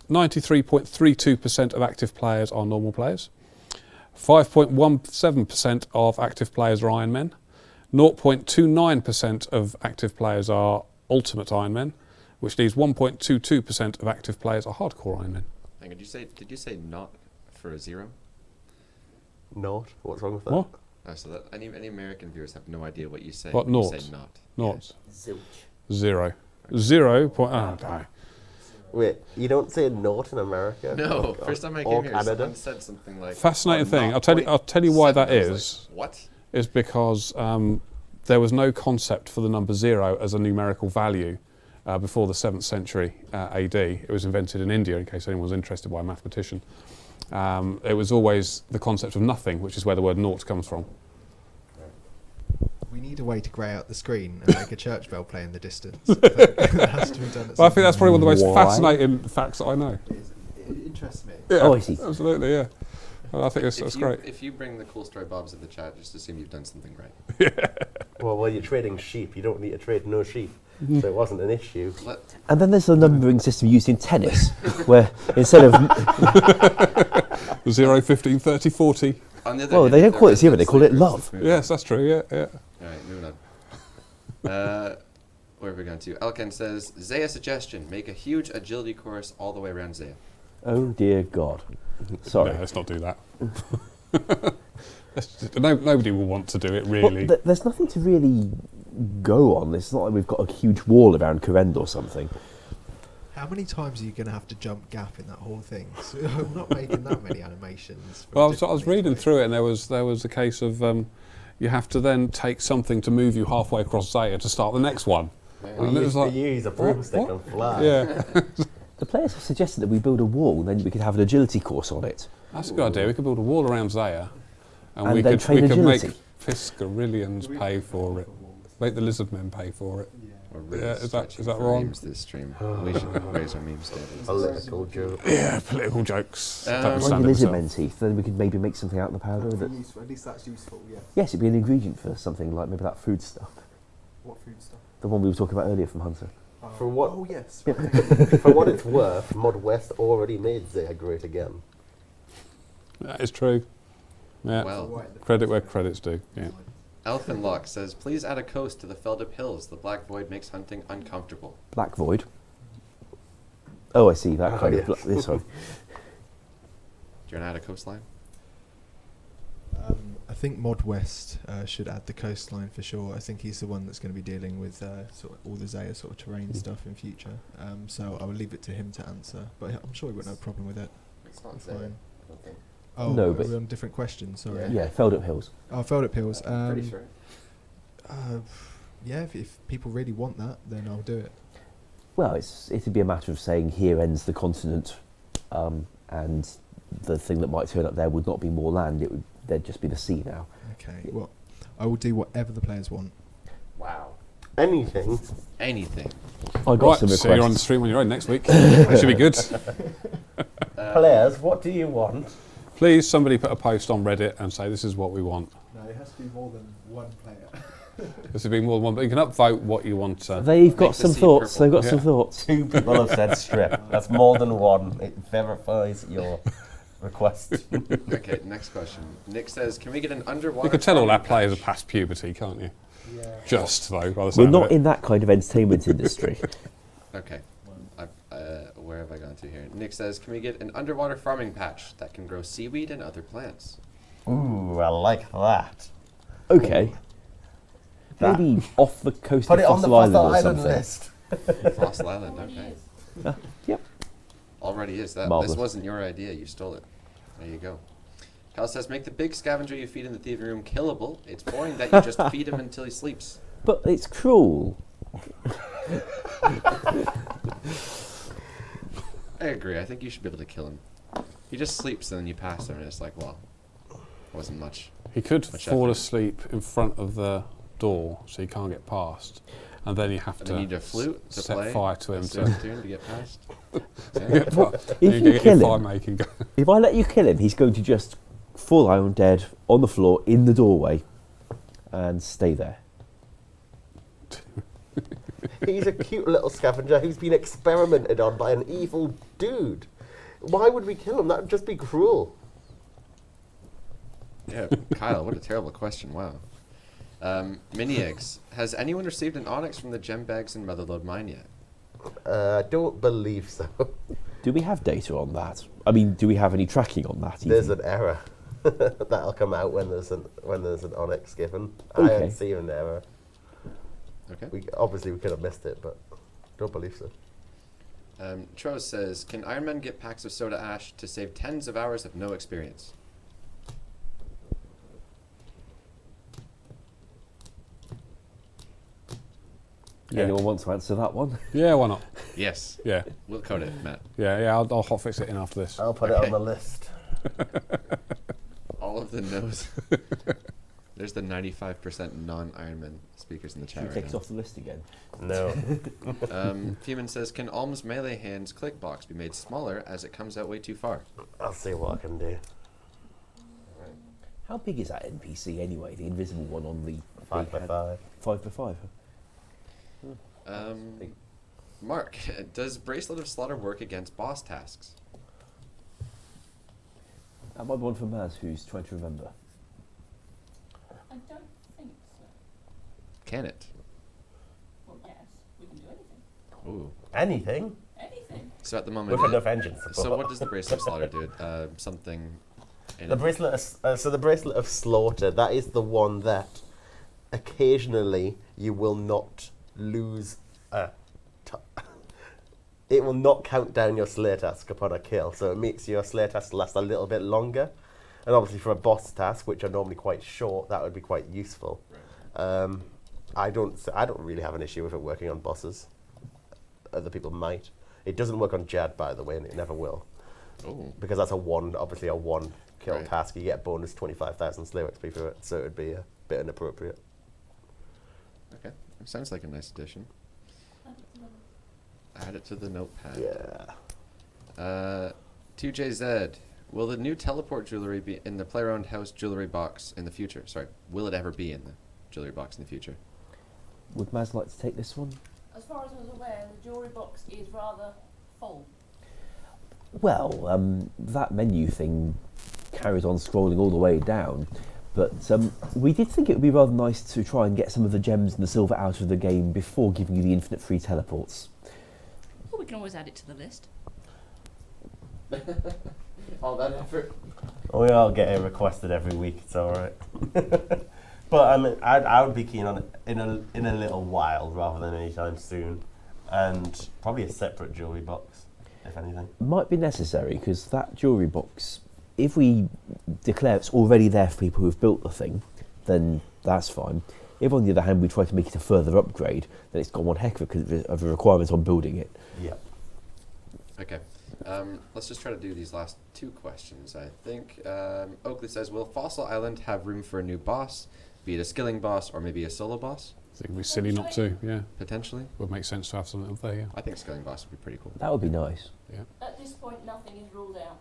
[SPEAKER 2] 93.32% of active players are normal players. 5.17% of active players are Ironmen. 0.29% of active players are Ultimate Ironmen, which leaves 1.22% of active players are Hardcore Ironmen.
[SPEAKER 1] Hang on, did you say not for a 0?
[SPEAKER 3] Not? What's wrong with that?
[SPEAKER 2] What?
[SPEAKER 1] So that any American viewers have no idea what you say.
[SPEAKER 2] What,
[SPEAKER 1] when you
[SPEAKER 2] naught?
[SPEAKER 1] say not.
[SPEAKER 2] Not.
[SPEAKER 9] zilch.
[SPEAKER 2] 0. 0. No.
[SPEAKER 3] Wait, you don't say naught in America?
[SPEAKER 1] No,
[SPEAKER 3] Or-
[SPEAKER 1] first time I
[SPEAKER 3] or
[SPEAKER 1] came here,
[SPEAKER 3] Canada?
[SPEAKER 1] someone said something like.
[SPEAKER 2] Fascinating thing. I'll tell you why that is.
[SPEAKER 1] What?
[SPEAKER 2] Is because there was no concept for the number 0 as a numerical value before the 7th century AD. It was invented in India, in case anyone was interested, by a mathematician. It was always the concept of nothing, which is where the word naught comes from.
[SPEAKER 5] We need a way to grey out the screen and make a church bell play in the distance. That has to be done at
[SPEAKER 2] Well, I
[SPEAKER 5] some
[SPEAKER 2] think that's probably one of the most
[SPEAKER 4] Why?
[SPEAKER 2] fascinating facts that I know.
[SPEAKER 5] It interests me.
[SPEAKER 2] Yeah,
[SPEAKER 4] Oh, I see.
[SPEAKER 2] Absolutely, yeah. Well, I think that's great.
[SPEAKER 1] If you bring the cool story Bobs in the chat, just assume you've done something right.
[SPEAKER 3] Well, you're trading sheep. You don't need to trade no sheep. So it wasn't an issue.
[SPEAKER 4] And then there's the numbering system used in tennis, where instead of
[SPEAKER 2] 0, 15, 30, 40.
[SPEAKER 1] On the other
[SPEAKER 4] well,
[SPEAKER 1] hand,
[SPEAKER 4] they don't
[SPEAKER 1] there
[SPEAKER 4] call it
[SPEAKER 1] is
[SPEAKER 4] 0,
[SPEAKER 1] no
[SPEAKER 4] they call it
[SPEAKER 1] slavery
[SPEAKER 4] love.
[SPEAKER 1] system.
[SPEAKER 2] Yes, that's true, yeah.
[SPEAKER 1] All right, moving on. Where have we gone to? Elkin says, Zeah suggestion, make a huge agility course all the way around Zeah.
[SPEAKER 4] Oh dear God. Sorry.
[SPEAKER 2] No, let's not do that. Nobody will want to do it,
[SPEAKER 4] Well,
[SPEAKER 2] really.
[SPEAKER 4] there's nothing to really go on. It's not like we've got a huge wall around Corrend or something.
[SPEAKER 5] How many times are you going to have to jump gap in that whole thing? So I'm not making that many animations. for
[SPEAKER 2] Well, I was
[SPEAKER 5] different
[SPEAKER 2] reading
[SPEAKER 5] things.
[SPEAKER 2] through it, and there was a case of you have to then take something to move you halfway across Zeah to start the next one.
[SPEAKER 3] We
[SPEAKER 2] And it was like,
[SPEAKER 3] use a broomstick
[SPEAKER 2] what?
[SPEAKER 3] and fly.
[SPEAKER 2] yeah,
[SPEAKER 4] The players have suggested that we build a wall and then we could have an agility course on it.
[SPEAKER 2] that's a good idea. We could build a wall around Zeah, and
[SPEAKER 4] And
[SPEAKER 2] we
[SPEAKER 4] then
[SPEAKER 2] could
[SPEAKER 4] train
[SPEAKER 2] make
[SPEAKER 4] agility.
[SPEAKER 2] Fiscarillions pay for it. Make the lizard men pay for it.
[SPEAKER 1] We're really
[SPEAKER 2] Yeah, is that
[SPEAKER 1] stretching
[SPEAKER 2] wrong?
[SPEAKER 1] for memes this stream. We should raise our meme standards.
[SPEAKER 3] Political joke.
[SPEAKER 2] Yeah, political jokes. Don't
[SPEAKER 1] Um,
[SPEAKER 2] understand
[SPEAKER 4] Like
[SPEAKER 2] it
[SPEAKER 4] lizard
[SPEAKER 2] myself.
[SPEAKER 4] men teeth, then we could maybe make something out of the powder. That,
[SPEAKER 5] At least that's useful, yeah.
[SPEAKER 4] yes, it'd be an ingredient for something like maybe that food stuff.
[SPEAKER 5] What food stuff?
[SPEAKER 4] The one we were talking about earlier from Hunter.
[SPEAKER 3] For what-
[SPEAKER 5] Oh, yes.
[SPEAKER 3] For what it's worth, Mod West already made Zeah great again.
[SPEAKER 2] That is true. Yeah,
[SPEAKER 1] Well,
[SPEAKER 2] credit where credit's due. Yeah.
[SPEAKER 1] Elfinlock says, please add a coast to the Feldup Hills. The Black Void makes hunting uncomfortable.
[SPEAKER 4] Black Void. Oh, I see, that
[SPEAKER 3] Oh,
[SPEAKER 4] kind
[SPEAKER 3] yes.
[SPEAKER 4] of... This one.
[SPEAKER 1] Do you want to add a coastline?
[SPEAKER 5] I think Mod West should add the coastline for sure. I think he's the one that's going to be dealing with sort of all the Zeah sort of terrain stuff in future. So I will leave it to him to answer. But I'm sure he won't have a problem with it.
[SPEAKER 1] It's not
[SPEAKER 5] Fine.
[SPEAKER 1] Zeah, I don't think.
[SPEAKER 5] Oh,
[SPEAKER 4] No,
[SPEAKER 5] are
[SPEAKER 4] but-
[SPEAKER 5] we on different questions? Sorry.
[SPEAKER 4] Yeah, Feldup Hills.
[SPEAKER 5] Oh, Feldup Hills.
[SPEAKER 1] I'm pretty sure.
[SPEAKER 5] Yeah, if people really want that, then I'll do it.
[SPEAKER 4] Well, it'd be a matter of saying here ends the continent, and the thing that might turn up there would not be more land. There'd just be the sea now.
[SPEAKER 5] Okay. Well, I will do whatever the players want.
[SPEAKER 1] Wow.
[SPEAKER 3] Anything.
[SPEAKER 1] Anything.
[SPEAKER 4] I got
[SPEAKER 2] Right,
[SPEAKER 4] some
[SPEAKER 2] so you're on the
[SPEAKER 4] requests.
[SPEAKER 2] stream on your own next week. That should be good.
[SPEAKER 3] Players, what do you want?
[SPEAKER 2] Please, somebody put a post on Reddit and say this is what we want.
[SPEAKER 5] No, it has to be more than one player.
[SPEAKER 2] This would be more than one, but you can upvote what you want.
[SPEAKER 4] They've got
[SPEAKER 1] Make the
[SPEAKER 4] some
[SPEAKER 1] sea
[SPEAKER 4] thoughts.
[SPEAKER 1] purple.
[SPEAKER 4] They've got
[SPEAKER 2] Yeah.
[SPEAKER 4] some thoughts.
[SPEAKER 3] 2 people have said strip. That's more than one. It verifies your request.
[SPEAKER 1] Okay, next question. Nick says, can we get an underwater...
[SPEAKER 2] You can tell all our
[SPEAKER 1] farming
[SPEAKER 2] players are
[SPEAKER 1] patch?
[SPEAKER 2] past puberty, can't you?
[SPEAKER 5] Yeah.
[SPEAKER 2] Just though, by the
[SPEAKER 4] We're
[SPEAKER 2] sound of
[SPEAKER 4] not
[SPEAKER 2] it.
[SPEAKER 4] in that kind of entertainment industry.
[SPEAKER 1] Okay. Where have I gone to here? Nick says, can we get an underwater farming patch that can grow seaweed and other plants?
[SPEAKER 3] Ooh, I like that.
[SPEAKER 4] Okay.
[SPEAKER 3] That.
[SPEAKER 4] Maybe off the coast
[SPEAKER 3] Put
[SPEAKER 4] of
[SPEAKER 3] it on the
[SPEAKER 4] Fossil Island
[SPEAKER 3] Fossil
[SPEAKER 4] or
[SPEAKER 3] Island
[SPEAKER 4] something.
[SPEAKER 3] list.
[SPEAKER 1] Fossil Island,
[SPEAKER 8] Already
[SPEAKER 1] okay.
[SPEAKER 8] is.
[SPEAKER 4] Yep.
[SPEAKER 1] Already is. This
[SPEAKER 4] Marvellous.
[SPEAKER 1] wasn't your idea. You stole it. There you go. Cal says, make the big scavenger you feed in the thieving room killable. It's boring that you just feed him until he sleeps.
[SPEAKER 4] But it's cruel.
[SPEAKER 1] I agree. I think you should be able to kill him. He just sleeps and then you pass him and it's like, well, wasn't much.
[SPEAKER 2] He could
[SPEAKER 1] Much
[SPEAKER 2] fall
[SPEAKER 1] effort.
[SPEAKER 2] asleep in front of the door so he can't get past, and then you have
[SPEAKER 1] And
[SPEAKER 2] to
[SPEAKER 1] then you need a flute to
[SPEAKER 2] set
[SPEAKER 1] play.
[SPEAKER 2] fire to him
[SPEAKER 1] a
[SPEAKER 2] to
[SPEAKER 1] certain tune to get past. Yeah.
[SPEAKER 2] get fire.
[SPEAKER 4] If
[SPEAKER 2] Then
[SPEAKER 4] you
[SPEAKER 2] get your
[SPEAKER 4] kill
[SPEAKER 2] fire
[SPEAKER 4] him,
[SPEAKER 2] making go.
[SPEAKER 4] if I let you kill him, he's going to just fall down dead on the floor in the doorway and stay there.
[SPEAKER 3] He's a cute little scavenger who's been experimented on by an evil dude. Why would we kill him? That would just be cruel.
[SPEAKER 1] Yeah, Kyle, what a terrible question. Wow. Mini eggs. Has anyone received an onyx from the gem bags in Motherlode Mine yet?
[SPEAKER 3] I don't believe so.
[SPEAKER 4] Do we have data on that? I mean, do we have any tracking on that?
[SPEAKER 3] There's
[SPEAKER 4] even?
[SPEAKER 3] an error that'll come out when there's an onyx given. I
[SPEAKER 4] Okay.
[SPEAKER 3] haven't seen an error.
[SPEAKER 1] Okay.
[SPEAKER 3] We could have missed it, but don't believe so.
[SPEAKER 1] Tros says, can Ironman get packs of soda ash to save tens of hours of no experience?
[SPEAKER 2] Yeah.
[SPEAKER 4] Anyone want to answer that one?
[SPEAKER 2] Yeah, why not?
[SPEAKER 1] Yes.
[SPEAKER 2] Yeah,
[SPEAKER 1] We'll code it, Matt.
[SPEAKER 2] yeah. I'll hotfix it in after this.
[SPEAKER 3] I'll put it
[SPEAKER 1] Okay.
[SPEAKER 3] on the list.
[SPEAKER 1] All of the no's. There's the 95% non-Ironman speakers in the
[SPEAKER 4] Should
[SPEAKER 1] chat
[SPEAKER 4] we take
[SPEAKER 1] right
[SPEAKER 4] it
[SPEAKER 1] now.
[SPEAKER 4] off the list again?
[SPEAKER 3] No.
[SPEAKER 1] Fuman says, can Alm's melee hands click box be made smaller as it comes out way too far?
[SPEAKER 3] I'll see what I can do.
[SPEAKER 4] How big is that NPC anyway? The invisible one on the
[SPEAKER 3] 5 by
[SPEAKER 4] big
[SPEAKER 3] 5.
[SPEAKER 4] 5x5.
[SPEAKER 1] Um, Mark, does Bracelet of Slaughter work against boss tasks?
[SPEAKER 4] That might be one for Maz, who's trying to remember.
[SPEAKER 8] I don't think so.
[SPEAKER 1] Can it?
[SPEAKER 8] Well, yes, we can do anything.
[SPEAKER 1] Ooh.
[SPEAKER 3] Anything?
[SPEAKER 8] Anything.
[SPEAKER 1] So at the moment...
[SPEAKER 3] With enough engine support.
[SPEAKER 1] So what does the Bracelet of Slaughter do? Something... in
[SPEAKER 3] The
[SPEAKER 1] it?
[SPEAKER 3] bracelet, the bracelet of slaughter. That is the one that occasionally you will not lose. It will not count down your slay task upon a kill, so it makes your slay task last a little bit longer. And obviously, for a boss task, which are normally quite short, that would be quite useful. I don't really have an issue with it working on bosses. Other people might. It doesn't work on Jad, by the way, and it never will.
[SPEAKER 1] Oh.
[SPEAKER 3] Because that's obviously a one kill
[SPEAKER 1] Right.
[SPEAKER 3] task. You get a bonus 25,000 slay XP for it, so it would be a bit inappropriate.
[SPEAKER 1] Okay. Sounds like a nice addition.
[SPEAKER 8] Add it to the list.
[SPEAKER 1] Add it to the notepad.
[SPEAKER 3] Yeah.
[SPEAKER 1] 2JZ. Will the new teleport jewelry be in the player-owned house jewelry box in the future? Sorry, will it ever be in the jewelry box in the future?
[SPEAKER 4] Would Maz like to take this one?
[SPEAKER 8] As far as I was aware, the jewellery box is rather full.
[SPEAKER 4] Well, that menu thing carries on scrolling all the way down, but we did think it would be rather nice to try and get some of the gems and the silver out of the game before giving you the infinite free teleports.
[SPEAKER 8] Well, we can always add it to the list.
[SPEAKER 1] All that effort.
[SPEAKER 3] We all get it requested every week. It's all right. But I mean, I would be keen on it in a little while rather than anytime soon, and probably a separate jewellery box, if anything.
[SPEAKER 4] Might be necessary because that jewellery box, if we declare it's already there for people who've built the thing, then that's fine. If on the other hand we try to make it a further upgrade, then it's got one heck of a requirement on building it.
[SPEAKER 3] Yeah.
[SPEAKER 1] Okay. Let's just try to do these last two questions, I think. Oakley says, will Fossil Island have room for a new boss, be it a skilling boss or maybe a solo boss?
[SPEAKER 2] I think it'd be silly not to, yeah.
[SPEAKER 1] Potentially.
[SPEAKER 2] Would make sense to have something up there, yeah.
[SPEAKER 1] I think skilling boss would be pretty cool.
[SPEAKER 4] That would be nice.
[SPEAKER 2] Yeah.
[SPEAKER 8] At this point, nothing is ruled out.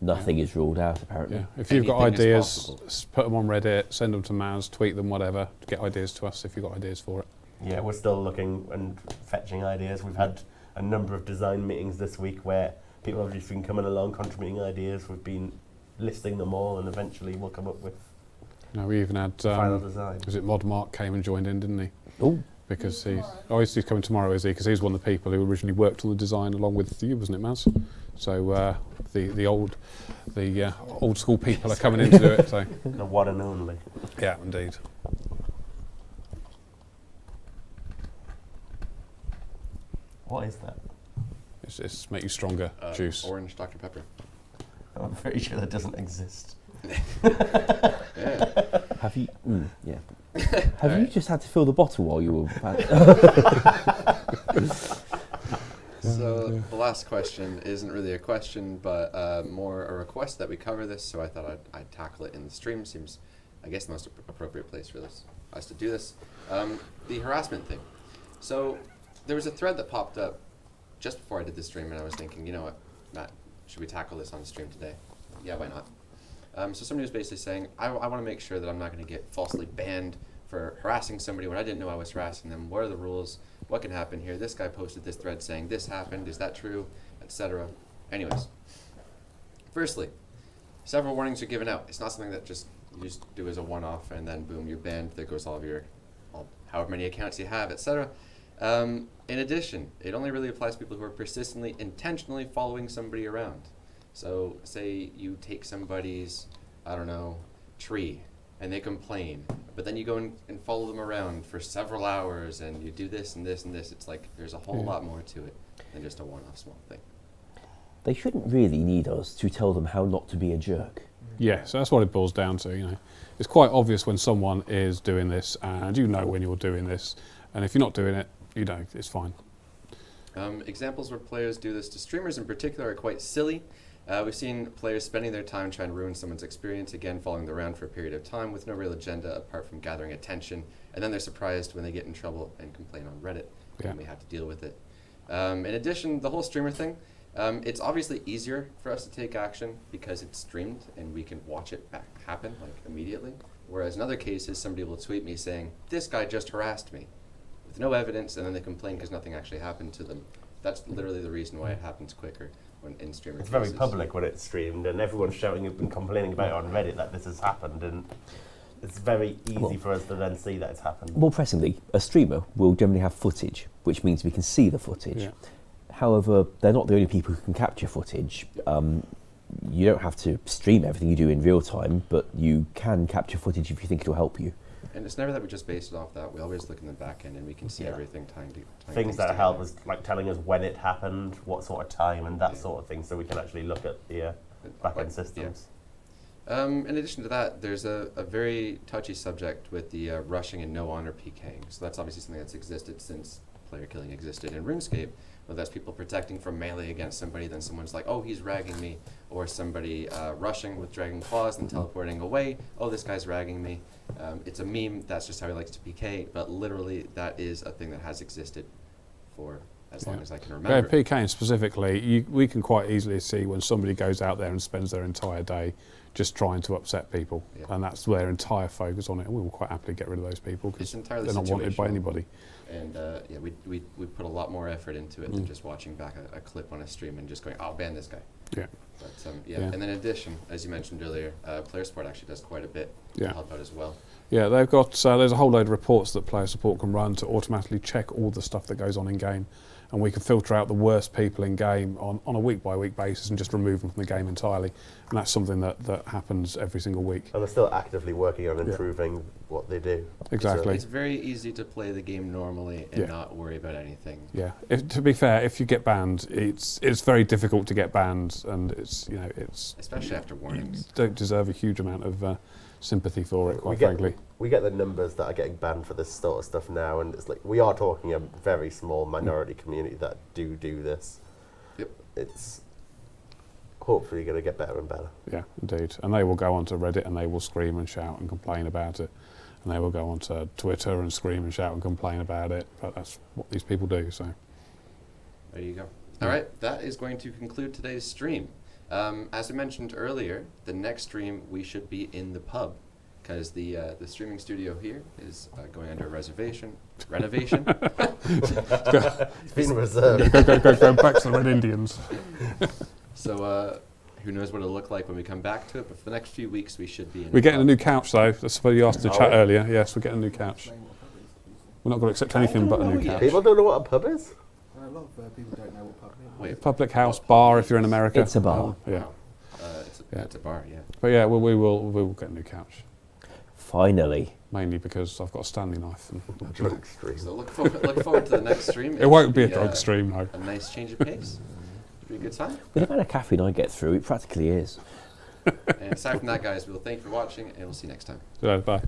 [SPEAKER 4] Nothing is ruled out, apparently.
[SPEAKER 2] Yeah. If you've got
[SPEAKER 1] Anything is
[SPEAKER 2] ideas,
[SPEAKER 1] possible.
[SPEAKER 2] put them on Reddit, send them to Maz, tweet them, whatever. Get ideas to us if you've got ideas for it.
[SPEAKER 3] Yeah, we're still looking and fetching ideas. We've had a number of design meetings this week where people have just been coming along, contributing ideas. We've been listing them all, and eventually we'll come up with
[SPEAKER 2] No, we even had,
[SPEAKER 3] final design.
[SPEAKER 2] was it Mod Mark came and joined in, didn't he?
[SPEAKER 4] Oh,
[SPEAKER 2] Because
[SPEAKER 8] He's
[SPEAKER 2] he's,
[SPEAKER 8] tomorrow.
[SPEAKER 2] he's coming tomorrow, is he? Because he's one of the people who originally worked on the design along with you, wasn't it, Maz? So the old school people are coming in to do it. So
[SPEAKER 3] The one and only.
[SPEAKER 2] yeah, indeed.
[SPEAKER 3] What is that?
[SPEAKER 2] It's make you stronger. Juice.
[SPEAKER 1] Orange Dr. Pepper.
[SPEAKER 3] I'm pretty sure that doesn't exist.
[SPEAKER 1] Yeah.
[SPEAKER 4] have you? Yeah. Have you
[SPEAKER 1] Alright.
[SPEAKER 4] just had to fill the bottle while you were?
[SPEAKER 1] So the last question isn't really a question, but more a request that we cover this. So I thought I'd tackle it in the stream. Seems, I guess, the most appropriate place for us to do this. The harassment thing. So there was a thread that popped up just before I did the stream, and I was thinking, you know what, Matt, should we tackle this on the stream today? Yeah, why not? So somebody was basically saying, I want to make sure that I'm not going to get falsely banned for harassing somebody when I didn't know I was harassing them. What are the rules? What can happen here? This guy posted this thread saying this happened. Is that true? Etc. Anyways, firstly, several warnings are given out. It's not something that you just do as a one-off and then boom, you're banned. There goes all of your, however many accounts you have, etc. In addition, it only really applies to people who are persistently, intentionally following somebody around. So say you take somebody's, I don't know, tree and they complain, but then you go and follow them around for several hours and you do this and this and this. It's like there's a whole lot more to it than just a one-off small thing.
[SPEAKER 4] They shouldn't really need us to tell them how not to be a jerk.
[SPEAKER 2] Yeah, so that's what it boils down to. You know, it's quite obvious when someone is doing this, and you know when you're doing this, and if you're not doing it, you know it's fine.
[SPEAKER 1] Examples where players do this to streamers in particular are quite silly. We've seen players spending their time trying to ruin someone's experience, again following them around for a period of time with no real agenda apart from gathering attention, and then they're surprised when they get in trouble and complain on Reddit, and we have to deal with it. In addition, the whole streamer thing, it's obviously easier for us to take action because it's streamed and we can watch it happen like immediately, whereas in other cases somebody will tweet me saying, this guy just harassed me, with no evidence, and then they complain because nothing actually happened to them. That's literally the reason why it happens quicker when in streamer
[SPEAKER 3] It's
[SPEAKER 1] cases.
[SPEAKER 3] very public when it's streamed, and everyone's shouting and complaining about it on Reddit that this has happened, and it's very easy for us to then see that it's happened.
[SPEAKER 4] More pressingly, a streamer will generally have footage, which means we can see the footage.
[SPEAKER 2] Yeah.
[SPEAKER 4] However, they're not the only people who can capture footage. You don't have to stream everything you do in real time, but you can capture footage if you think it'll help you.
[SPEAKER 1] And it's never that we just base it off that. We always look in the back end and we can see everything tying
[SPEAKER 3] Things that help us, like telling us when it happened, what sort of time, and that
[SPEAKER 1] Yeah.
[SPEAKER 3] sort of thing, so we can actually look at the back end systems.
[SPEAKER 1] In addition to that, there's a very touchy subject with the rushing and no honor PKing. So that's obviously something that's existed since player killing existed in RuneScape. Whether that's people protecting from melee against somebody, then someone's like, oh, he's ragging me, or somebody rushing with dragon claws and teleporting away, oh, this guy's ragging me. It's a meme, that's just how he likes to PK, but literally that is a thing that has existed for as long as I can remember.
[SPEAKER 2] PKing specifically, we can quite easily see when somebody goes out there and spends their entire day just trying to upset people, and that's their entire focus on it, and we will quite happily get rid of those people because they're not wanted by anybody.
[SPEAKER 1] And we put a lot more effort into it than just watching back a clip on a stream and just going, I'll ban this guy.
[SPEAKER 2] Yeah.
[SPEAKER 1] But and then in addition, as you mentioned earlier, player support actually does quite a bit to help out as well.
[SPEAKER 2] Yeah, they've got there's a whole load of reports that player support can run to automatically check all the stuff that goes on in game, and we can filter out the worst people in game on a week-by-week basis and just remove them from the game entirely. And that's something that happens every single week.
[SPEAKER 3] And they're still actively working on improving what they do.
[SPEAKER 2] Exactly.
[SPEAKER 1] It's very easy to play the game normally and not worry about anything.
[SPEAKER 2] Yeah. To be fair, if you get banned, it's very difficult to get banned, and it's
[SPEAKER 1] especially after warnings.
[SPEAKER 2] Don't deserve a huge amount of sympathy for it, quite frankly.
[SPEAKER 3] We get the numbers that are getting banned for this sort of stuff now, and it's like we are talking a very small minority community that do this.
[SPEAKER 1] Yep.
[SPEAKER 3] It's hopefully going to get better and better.
[SPEAKER 2] Yeah, indeed. And they will go onto Reddit and they will scream and shout and complain about it. And they will go onto Twitter and scream and shout and complain about it. But that's what these people do, so.
[SPEAKER 1] There you go. All right, that is going to conclude today's stream. As I mentioned earlier, the next stream we should be in the pub, because the streaming studio here is going under renovation.
[SPEAKER 3] It's been reserved.
[SPEAKER 2] Go back to the Red Indians.
[SPEAKER 1] So who knows what it'll look like when we come back to it, but for the next few weeks we should be in
[SPEAKER 2] We're getting a
[SPEAKER 1] pub.
[SPEAKER 2] new couch though. That's what you asked to chat earlier. Yes, we're getting a new couch. We're not going to accept anything but a new couch.
[SPEAKER 3] People don't know what a pub is?
[SPEAKER 5] A lot of people don't know what pub is.
[SPEAKER 1] Wait,
[SPEAKER 2] Public house, bar if you're in America.
[SPEAKER 4] It's a bar.
[SPEAKER 2] Yeah.
[SPEAKER 1] it's a bar, yeah.
[SPEAKER 2] But yeah, we will get a new couch.
[SPEAKER 4] Finally.
[SPEAKER 2] Mainly because I've got a Stanley knife. And
[SPEAKER 3] Drug stream.
[SPEAKER 1] So look forward to the next stream.
[SPEAKER 2] it won't be a drug stream, no.
[SPEAKER 1] A nice change of pace. It'll be a good time.
[SPEAKER 4] With the amount of caffeine I get through, it practically is.
[SPEAKER 1] And aside from that, guys, we'll thank you for watching, and we'll see you next time.
[SPEAKER 2] So, bye.